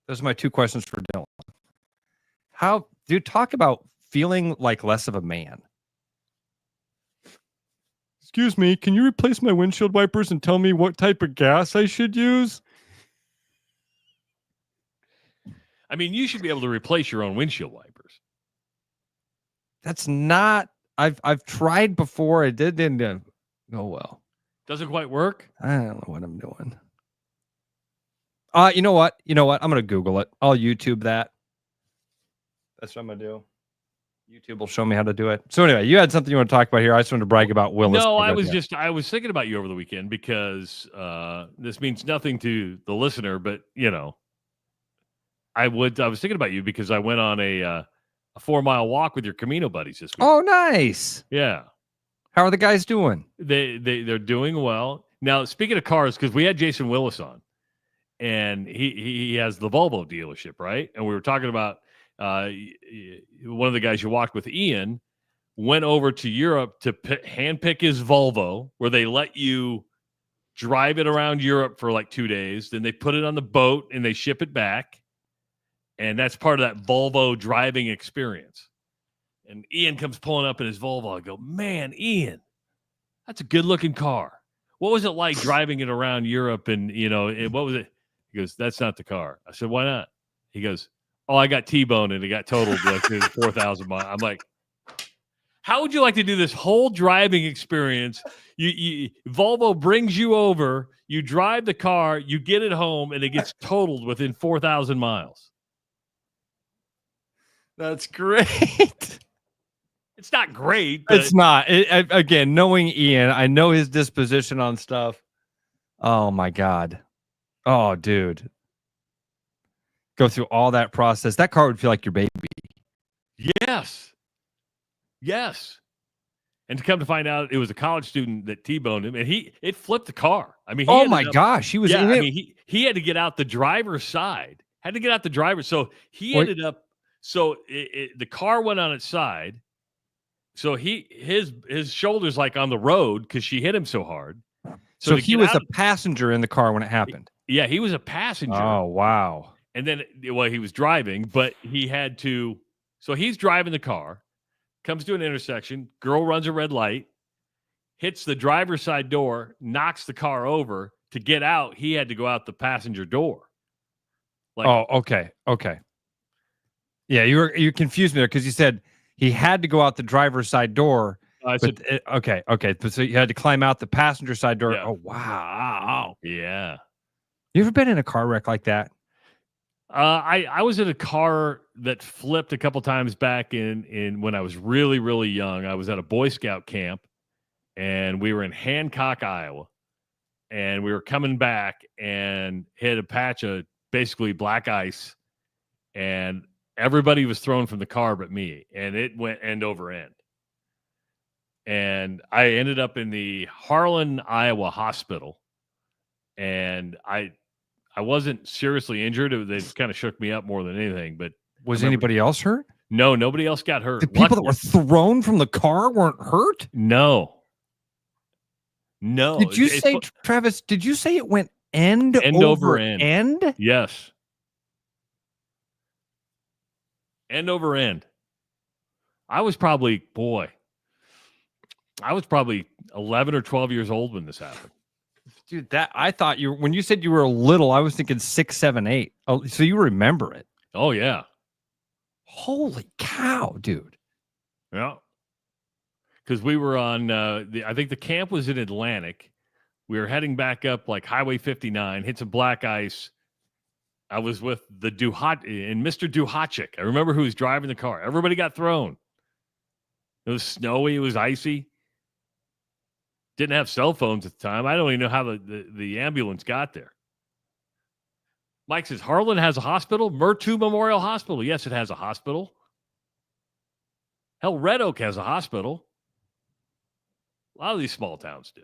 Those are my two questions for Dylan. How, dude, talk about feeling like less of a man. Excuse me, can you replace my windshield wipers and tell me what type of gas I should use? I mean, you should be able to replace your own windshield wipers. That's not, I've tried before. It didn't go well. Doesn't quite work? I don't know what I'm doing. You know what? I'm going to Google it. I'll YouTube that. That's what I'm going to do. YouTube will show me how to do it. So anyway, you had something you want to talk about here. I just wanted to brag about Willis. No, I was thinking about you over the weekend because this means nothing to the listener, but I was thinking about you because I went on a 4-mile walk with your Camino buddies this week. Oh, nice. Yeah. How are the guys doing? They're doing well. Now, speaking of cars, because we had Jason Willis on, and he has the Volvo dealership, right? And we were talking about one of the guys you walked with, Ian, went over to Europe to handpick his Volvo, where they let you drive it around Europe for like 2 days. Then they put it on the boat and they ship it back. And that's part of that Volvo driving experience. And Ian comes pulling up in his Volvo. I go, man, Ian, that's a good-looking car. What was it like driving it around Europe? And, what was it? He goes, that's not the car. I said, why not? He goes, oh, I got T-boned and it got totaled like 4,000 miles. I'm like, how would you like to do this whole driving experience? Volvo brings you over, you drive the car, you get it home, and it gets totaled within 4,000 miles. That's great. It's not great. It's not. Again, knowing Ian, I know his disposition on stuff. Oh, my God. Oh, dude. Go through all that process. That car would feel like your baby. Yes. And to come to find out, it was a college student that T-boned him, and it flipped the car. I mean, gosh, he was in it. I mean, he had to get out the driver's side. So he ended up. So the car went on its side. So his shoulders like on the road because she hit him so hard. So he was a passenger in the car when it happened. Yeah, he was a passenger. Oh, wow. And then, he was driving, but he had to. So he's driving the car, comes to an intersection, girl runs a red light, hits the driver's side door, knocks the car over. To get out, he had to go out the passenger door. Okay. Yeah, you confused me there because you said he had to go out the driver's side door. Okay. So you had to climb out the passenger side door. Yeah. Oh, wow. Yeah. You ever been in a car wreck like that? I was in a car that flipped a couple times back in when I was really, really young. I was at a Boy Scout camp, and we were in Hancock, Iowa, and we were coming back and hit a patch of basically black ice, and everybody was thrown from the car but me, and it went end over end. And I ended up in the Harlan, Iowa hospital, and I wasn't seriously injured. They kind of shook me up more than anything. But was anybody else hurt? No, nobody else got hurt. The people that were thrown from the car weren't hurt? No. Did you say, Travis, did you say it went end over end? Yes. End over end. I was probably 11 or 12 years old when this happened. Dude, I thought when you said you were little, I was thinking 6, 7, 8. Oh, so you remember it? Oh yeah. Holy cow, dude. Yeah. Because we were on I think the camp was in Atlantic. We were heading back up like Highway 59, hit some black ice. I was with the and Mr. Duhachik. I remember who was driving the car. Everybody got thrown. It was snowy. It was icy. Didn't have cell phones at the time. I don't even know how the ambulance got there. Mike says, Harlan has a hospital? Murtu Memorial Hospital. Yes, it has a hospital. Hell, Red Oak has a hospital. A lot of these small towns do.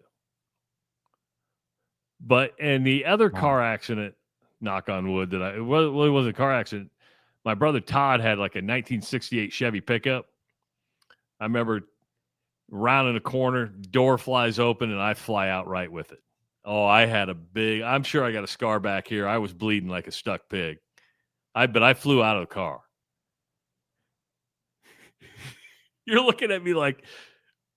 And the other car accident, knock on wood, it really wasn't a car accident. My brother Todd had like a 1968 Chevy pickup. I remember rounding a corner, door flies open, and I fly out right with it. Oh, I'm sure I got a scar back here. I was bleeding like a stuck pig. But I flew out of the car. You're looking at me like,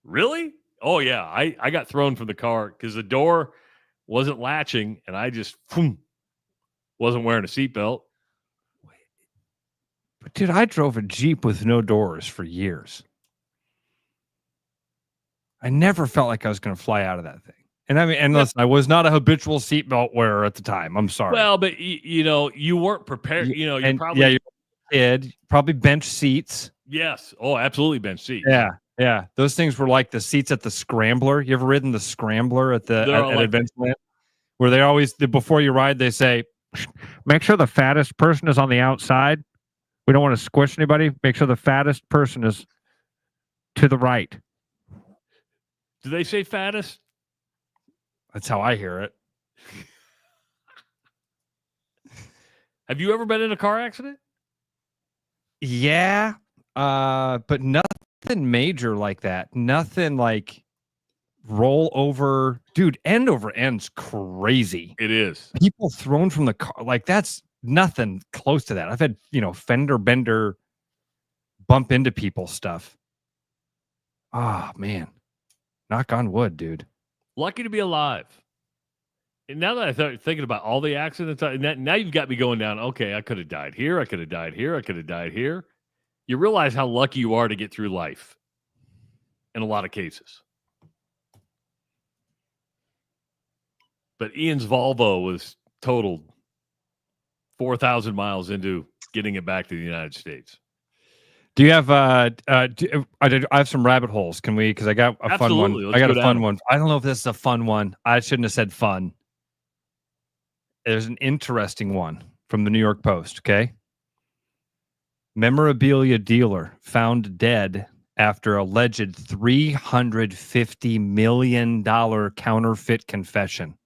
really? Oh, yeah. I got thrown from the car because the door wasn't latching, and I just wasn't wearing a seatbelt. But, dude, I drove a Jeep with no doors for years. I never felt like I was going to fly out of that thing. And I mean, listen, I was not a habitual seatbelt wearer at the time. I'm sorry. Well, but you weren't prepared. You probably you're a kid, probably bench seats. Yes. Oh, absolutely bench seats. Yeah. Those things were like the seats at the Scrambler. You ever ridden the Scrambler at Adventureland? Where they always, before you ride, they say, make sure the fattest person is on the outside. We don't want to squish anybody. Make sure the fattest person is to the right. Do they say fattest? That's how I hear it. Have you ever been in a car accident? Yeah, but nothing major like that. Nothing like roll over. Dude, end over end's crazy. It is. People thrown from the car. Like, that's nothing close to that. I've had, fender bender bump into people stuff. Oh, man. Knock on wood, dude. Lucky to be alive. And now that I start thinking about all the accidents, now you've got me going down, okay, I could have died here, I could have died here, I could have died here. You realize how lucky you are to get through life in a lot of cases. But Ian's Volvo was totaled 4,000 miles into getting it back to the United States. Do you have I have some rabbit holes. Can we? Because I got a fun one. Let's I got a go fun down. one. I don't know if this is a fun one. I shouldn't have said fun. There's an interesting one from the New York Post. Okay. Memorabilia dealer found dead after alleged $350 million counterfeit confession.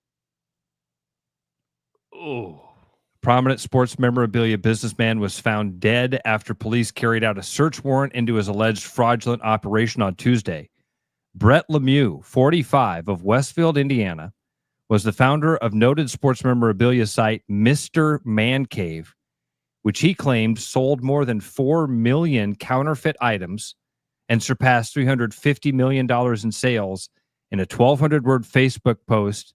Oh. Prominent sports memorabilia businessman was found dead after police carried out a search warrant into his alleged fraudulent operation on Tuesday. Brett Lemieux, 45, of Westfield, Indiana, was the founder of noted sports memorabilia site Mr. Man Cave, which he claimed sold more than 4 million counterfeit items and surpassed $350 million in sales in a 1,200-word Facebook post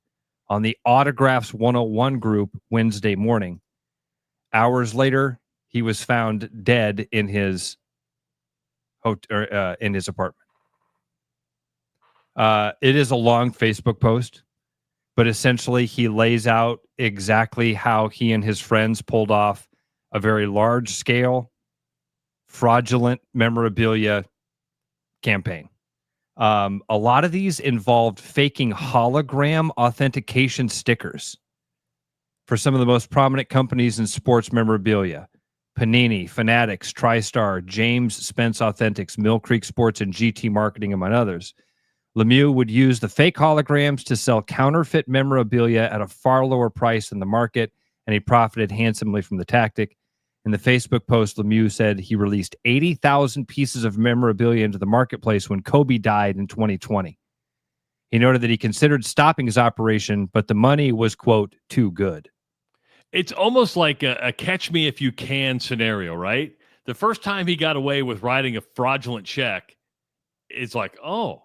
on the Autographs 101 group Wednesday morning. Hours later, he was found dead in his apartment. It is a long Facebook post, but essentially he lays out exactly how he and his friends pulled off a very large-scale fraudulent memorabilia campaign. A lot of these involved faking hologram authentication stickers for some of the most prominent companies in sports memorabilia: Panini, Fanatics, TriStar, James Spence Authentics, Mill Creek Sports, and GT Marketing, among others. Lemieux would use the fake holograms to sell counterfeit memorabilia at a far lower price than the market, and he profited handsomely from the tactic. In the Facebook post, Lemieux said he released 80,000 pieces of memorabilia into the marketplace when Kobe died in 2020. He noted that he considered stopping his operation, but the money was, quote, too good. It's almost like a catch me if you can scenario, right? The first time he got away with writing a fraudulent check, it's like, oh,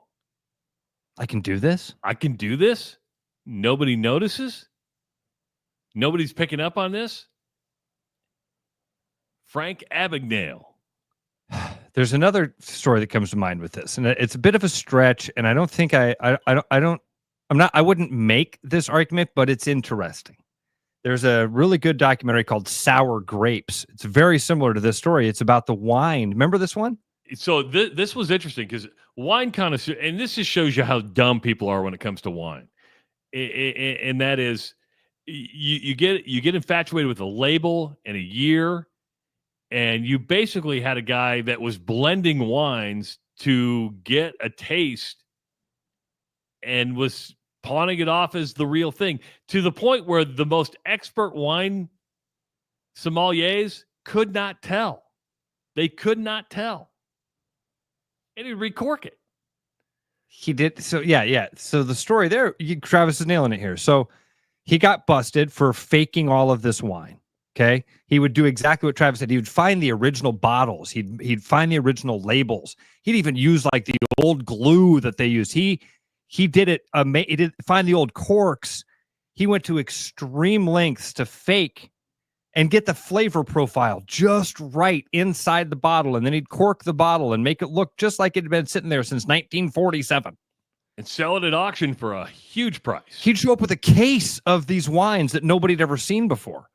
I can do this? I can do this? Nobody notices? Nobody's picking up on this? Frank Abagnale. There's another story that comes to mind with this, and it's a bit of a stretch, and I don't think I don't I wouldn't make this argument, but it's interesting. There's a really good documentary called Sour Grapes. It's very similar to this story. It's about the wine. Remember this one? So this was interesting because wine connoisseur, and this just shows you how dumb people are when it comes to wine. And that is, you get infatuated with a label and a year, and you basically had a guy that was blending wines to get a taste and was pawning it off as the real thing, to the point where the most expert wine sommeliers could not tell. They could not tell. And he'd recork it. He did. So, yeah. So the story there, Travis is nailing it here. So he got busted for faking all of this wine. Okay. He would do exactly what Travis said. He would find the original bottles. He'd find the original labels. He'd even use like the old glue that they used. He did it. He did find the old corks. He went to extreme lengths to fake and get the flavor profile just right inside the bottle. And then he'd cork the bottle and make it look just like it had been sitting there since 1947. And sell it at auction for a huge price. He'd show up with a case of these wines that nobody'd ever seen before.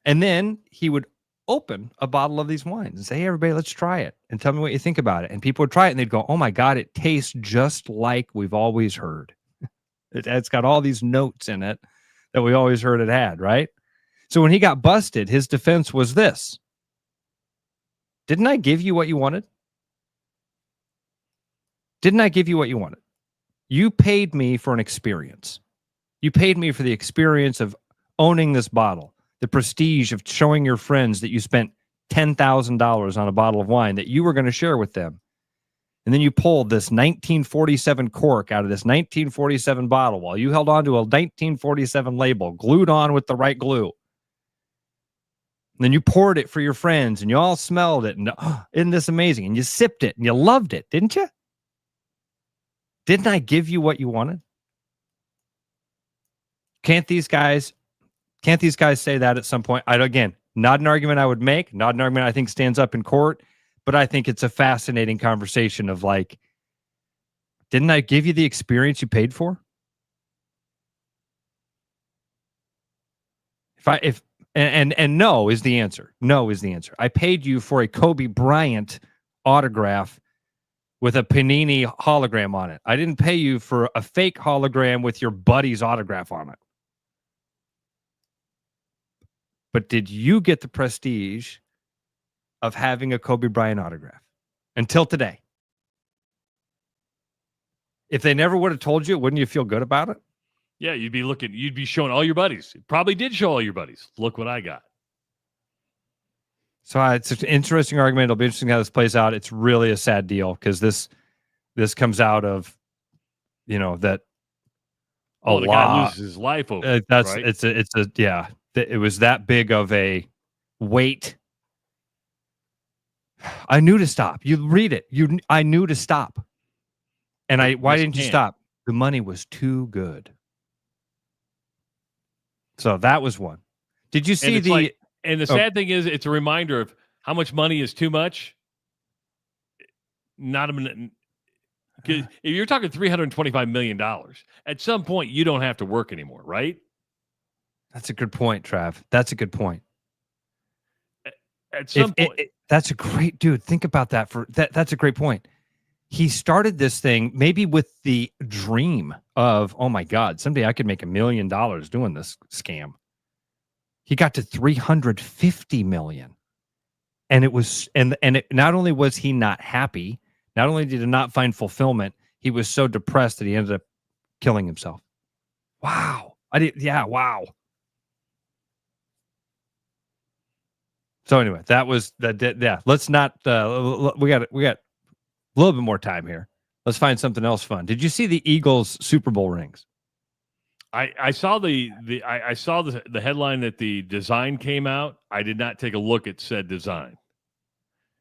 And then he would open a bottle of these wines and say, hey, everybody, let's try it. And tell me what you think about it. And people would try it and they'd go, oh my God, it tastes just like we've always heard. It's got all these notes in it that we always heard it had, right? So when he got busted, his defense was this. Didn't I give you what you wanted? Didn't I give you what you wanted? You paid me for an experience. You paid me for the experience of owning this bottle, the prestige of showing your friends that you spent $10,000 on a bottle of wine that you were going to share with them. And then you pulled this 1947 cork out of this 1947 bottle while you held on to a 1947 label glued on with the right glue. And then you poured it for your friends and you all smelled it. And isn't this amazing? And you sipped it and you loved it, didn't you? Didn't I give you what you wanted? Can't these guys say that at some point? Again, not an argument I would make, not an argument I think stands up in court, but I think it's a fascinating conversation of like, didn't I give you the experience you paid for? And no is the answer. No is the answer. I paid you for a Kobe Bryant autograph with a Panini hologram on it. I didn't pay you for a fake hologram with your buddy's autograph on it. But did you get the prestige of having a Kobe Bryant autograph until today? If they never would have told you, wouldn't you feel good about it? Yeah, you'd be showing all your buddies. It probably did show all your buddies. Look what I got. So it's an interesting argument. It'll be interesting how this plays out. It's really a sad deal because this comes out of, that the guy loses his life over it, right? It was that big of a weight. I knew to stop. You read it. I knew to stop. And why didn't you stop? The money was too good. So that was one. Did you see and the sad thing is, it's a reminder of how much money is too much. Not a minute. If you're talking $325 million, at some point you don't have to work anymore, right? That's a good point, Trav. That's a good point. At some point, that's a great dude. Think about that. That's a great point. He started this thing maybe with the dream of, oh my God, someday I could make $1 million doing this scam. He got to 350 million. And it was, and it, not only was he not happy, not only did he not find fulfillment, he was so depressed that he ended up killing himself. Wow. Wow. So anyway, that was that. Yeah, let's not. We got a little bit more time here. Let's find something else fun. Did you see the Eagles Super Bowl rings? I saw the headline that the design came out. I did not take a look at said design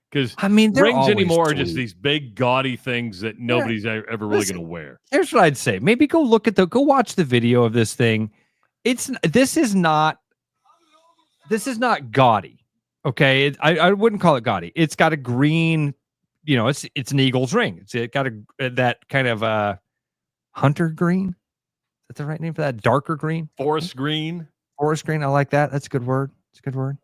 because rings anymore are just these big gaudy things that nobody's ever really going to wear. Here's what I'd say: maybe go watch the video of this thing. This is not gaudy. Okay, I wouldn't call it gaudy. It's got a green, it's an Eagles ring. It got that kind of Hunter green. Is that the right name for that? Darker green? Forest green. Forest green. I like that. That's a good word. It's a good word.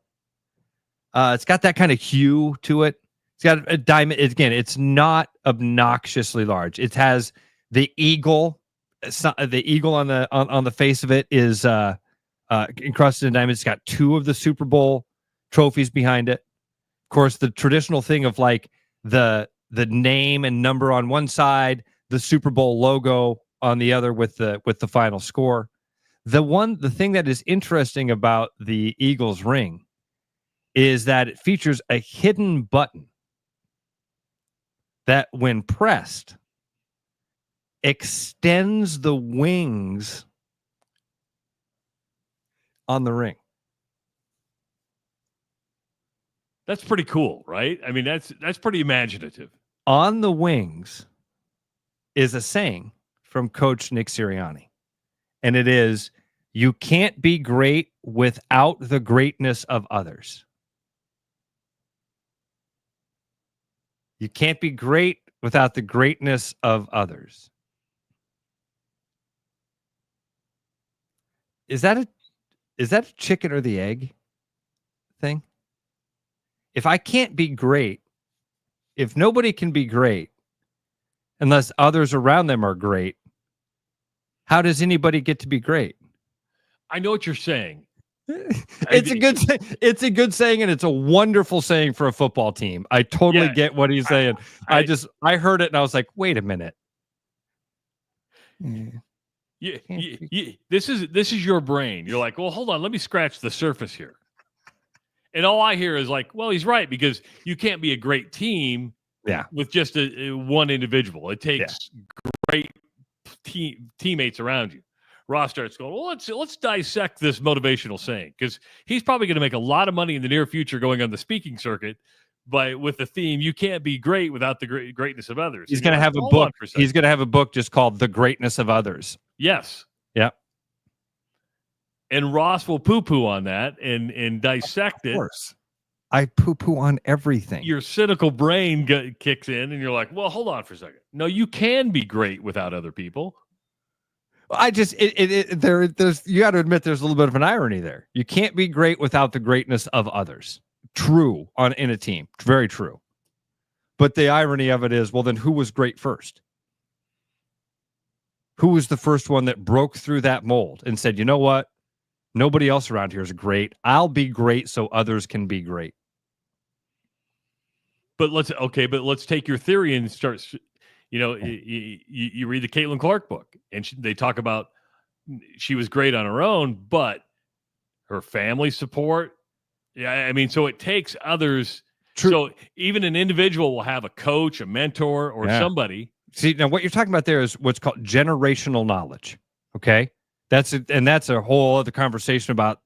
It's got that kind of hue to it. It's got a diamond. Again, it's not obnoxiously large. It has the eagle. The eagle on the face of it is encrusted in diamonds. It's got 2 of the Super Bowl trophies behind it. Of course, the traditional thing of like the name and number on one side, the Super Bowl logo on the other with the final score. The thing that is interesting about the Eagles ring is that it features a hidden button that, when pressed, extends the wings on the ring. That's pretty cool, right? I mean, that's pretty imaginative. On the wings is a saying from Coach Nick Sirianni, and it is, "You can't be great without the greatness of others." You can't be great without the greatness of others. Is that a chicken or the egg thing? If I can't be great, if nobody can be great unless others around them are great, how does anybody get to be great? I know what you're saying. It's a good saying, and it's a wonderful saying for a football team. I totally get what he's saying. I heard it and I was like, wait a minute. This is your brain. You're like, well, hold on, let me scratch the surface here. And all I hear is like, well, he's right, because you can't be a great team with just one individual. It takes great teammates around you. Ross starts going, well, let's dissect this motivational saying, because he's probably going to make a lot of money in the near future going on the speaking circuit, but with the theme, you can't be great without the greatness of others. He's going to have a book. He's going to have a book just called The Greatness of Others. Yes. Yeah. And Ross will poo-poo on that and dissect it. Of course. I poo-poo on everything. Your cynical brain kicks in, and you're like, well, hold on for a second. No, you can be great without other people. There's you got to admit there's a little bit of an irony there. You can't be great without the greatness of others. True in a team. Very true. But the irony of it is, well, then who was great first? Who was the first one that broke through that mold and said, you know what? Nobody else around here is great. I'll be great so others can be great. But let's take your theory and start. You know, you read the Caitlyn Clark book, and they talk about she was great on her own, but her family support. Yeah, I mean, so it takes others. True. So even an individual will have a coach, a mentor, or somebody. See, now what you're talking about there is what's called generational knowledge. Okay, that's a whole other conversation about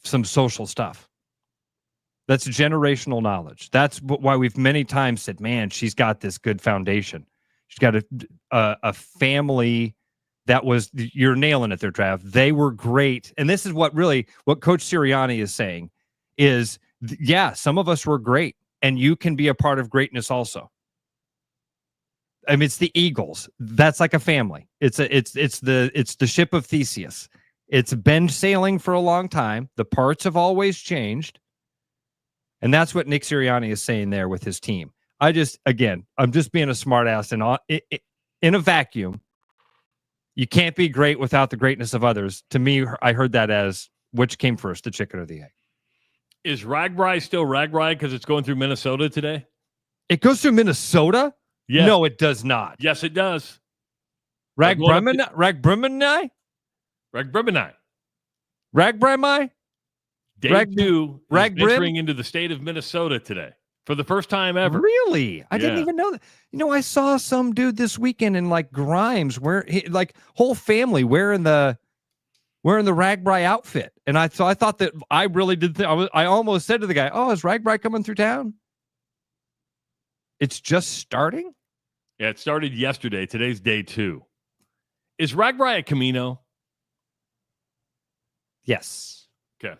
some social stuff. That's generational knowledge. That's why we've many times said, man, she's got this good foundation. She's got a family that was, you're nailing it there, Trav. They were great. And this is what Coach Sirianni is saying is, some of us were great, and you can be a part of greatness also. I mean, it's the Eagles. That's like a family. It's the ship of Theseus. It's been sailing for a long time. The parts have always changed. And that's what Nick Sirianni is saying there with his team. I'm just being a smart ass, and in a vacuum, you can't be great without the greatness of others. To me, I heard that as, which came first, the chicken or the egg? Is Ragbri still Ragbri because it's going through Minnesota today? It goes through Minnesota? Yes. No, it does not. Yes, it does. Ragbrimini? Day 2 is entering into the state of Minnesota today for the first time ever. Really? I didn't even know that. You know, I saw some dude this weekend in like Grimes, whole family wearing the Ragbri outfit, and I thought that I really did. I almost said to the guy, "Oh, is Ragbri coming through town?" It's just starting. Yeah, it started yesterday. Today's day 2. Is Ragbri a Camino? Yes. Okay.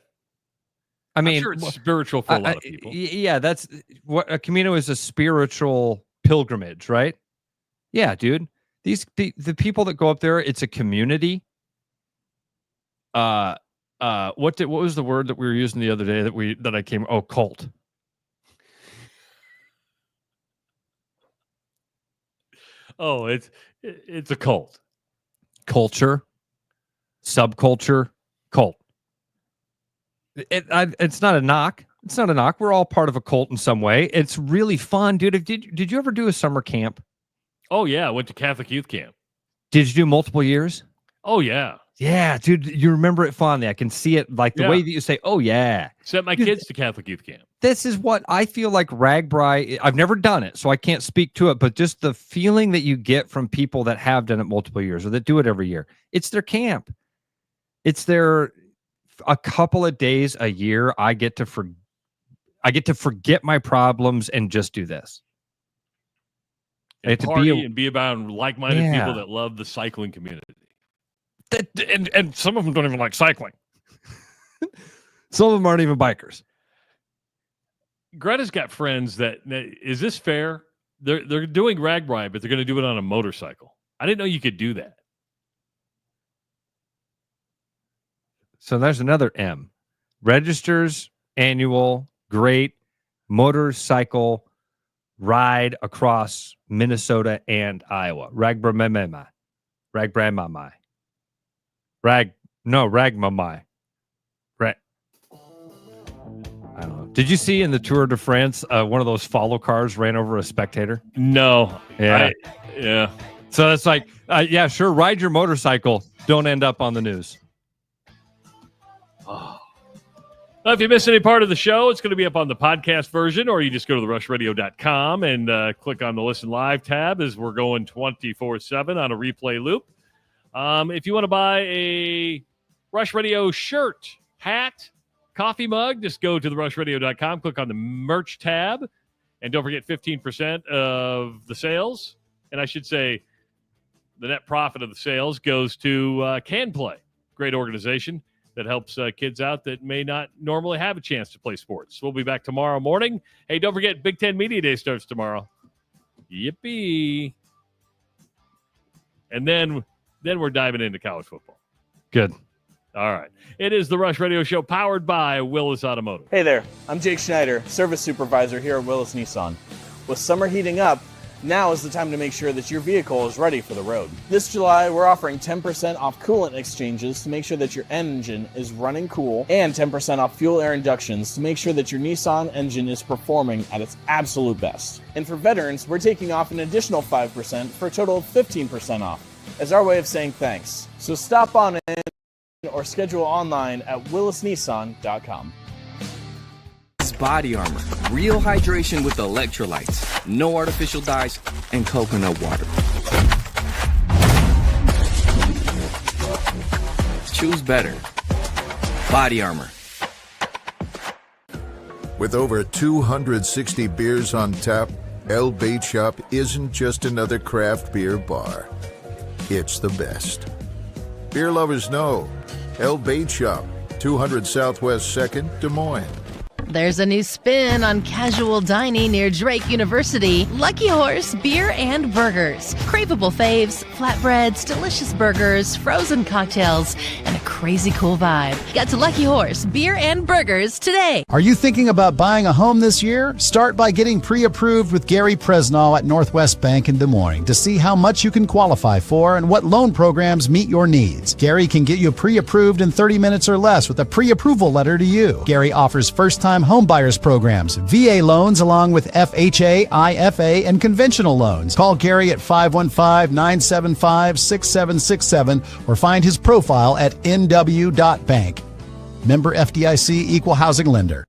I mean, I'm sure it's spiritual for a lot of people. Yeah, that's what a Camino is, a spiritual pilgrimage, right? Yeah, dude. The people that go up there, it's a community. What was the word that we were using the other day that I came? Oh, cult. Oh, it's a cult. Culture, subculture, cult. It's not a knock. It's not a knock. We're all part of a cult in some way. It's really fun, dude. Did you ever do a summer camp? Oh yeah, I went to Catholic youth camp. Did you do multiple years? Oh yeah. Yeah, dude, you remember it fondly. I can see it like the way that you say, oh, yeah. Sent my kids to Catholic youth camp. This is what I feel like RAGBRAI. I've never done it, so I can't speak to it, but just the feeling that you get from people that have done it multiple years or that do it every year. It's their camp. It's their a couple of days a year. I get to forget my problems and just do this. And party and be around like-minded people that love the cycling community. And some of them don't even like cycling. Some of them aren't even bikers. Greta's got friends that is this fair? They're doing RAGBRAI, but they're going to do it on a motorcycle. I didn't know you could do that. So there's another M. Registers annual great motorcycle ride across Minnesota and Iowa. RAGBRAI. Ragmamai. I don't know. Did you see in the Tour de France one of those follow cars ran over a spectator? No. Yeah. Yeah. So it's like, yeah, sure. Ride your motorcycle. Don't end up on the news. Oh. Well, if you missed any part of the show, it's going to be up on the podcast version, or you just go to therushradio.com and click on the Listen Live tab as we're going 24/7 on a replay loop. If you want to buy a Rush Radio shirt, hat, coffee mug, just go to therushradio.com, click on the merch tab, and don't forget 15% of the sales. And I should say the net profit of the sales goes to Can Play, great organization that helps kids out that may not normally have a chance to play sports. We'll be back tomorrow morning. Hey, don't forget, Big Ten Media Day starts tomorrow. Yippee. And then we're diving into college football. Good. All right. It is the Rush Radio Show powered by Willis Automotive. Hey there, I'm Jake Schneider, Service Supervisor here at Willis Nissan. With summer heating up, now is the time to make sure that your vehicle is ready for the road. This July, we're offering 10% off coolant exchanges to make sure that your engine is running cool, and 10% off fuel air inductions to make sure that your Nissan engine is performing at its absolute best. And for veterans, we're taking off an additional 5% for a total of 15% off as our way of saying thanks. So stop on in or schedule online at willisnissan.com. Body Armor. Real hydration with electrolytes. No artificial dyes and coconut water. Choose better. Body Armor. With over 260 beers on tap, El Bait Shop isn't just another craft beer bar. It's the best. Beer lovers know. El Bait Shop, 200 Southwest 2nd, Des Moines. There's a new spin on casual dining near Drake University. Lucky Horse Beer and Burgers. Craveable faves, flatbreads, delicious burgers, frozen cocktails, and a crazy cool vibe. Get to Lucky Horse Beer and Burgers today. Are you thinking about buying a home this year? Start by getting pre-approved with Gary Presnall at Northwest Bank in Des Moines to see how much you can qualify for and what loan programs meet your needs. Gary can get you pre-approved in 30 minutes or less with a pre-approval letter to you. Gary offers first-time home buyers programs, VA loans along with FHA, IFA, and conventional loans. Call Gary at 515-975-6767 or find his profile at nw.bank. Member FDIC Equal Housing Lender.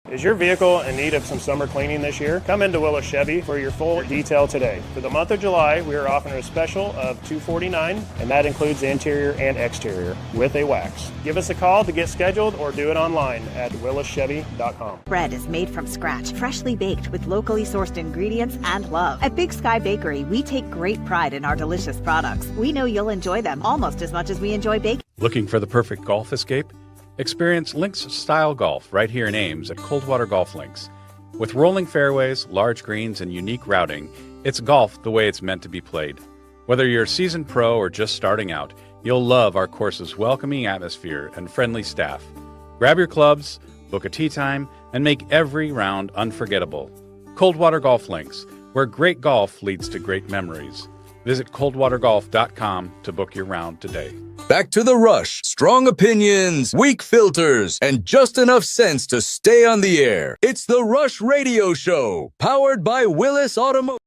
Is your vehicle in need of some summer cleaning this year? Come into Willis Chevy for your full detail today. For the month of July, we are offering a special of $249, and that includes the interior and exterior with a wax. Give us a call to get scheduled or do it online at willischevy.com. Bread is made from scratch, freshly baked with locally sourced ingredients and love. At Big Sky Bakery, we take great pride in our delicious products. We know you'll enjoy them almost as much as we enjoy baking. Looking for the perfect golf escape? Experience links-style golf right here in Ames at Coldwater Golf Links. With rolling fairways, large greens, and unique routing, it's golf the way it's meant to be played. Whether you're a seasoned pro or just starting out, you'll love our course's welcoming atmosphere and friendly staff. Grab your clubs, book a tee time, and make every round unforgettable. Coldwater Golf Links, where great golf leads to great memories. Visit coldwatergolf.com to book your round today. Back to the rush. Strong opinions, weak filters, and just enough sense to stay on the air. It's the Rush Radio Show, powered by Willis Automotive.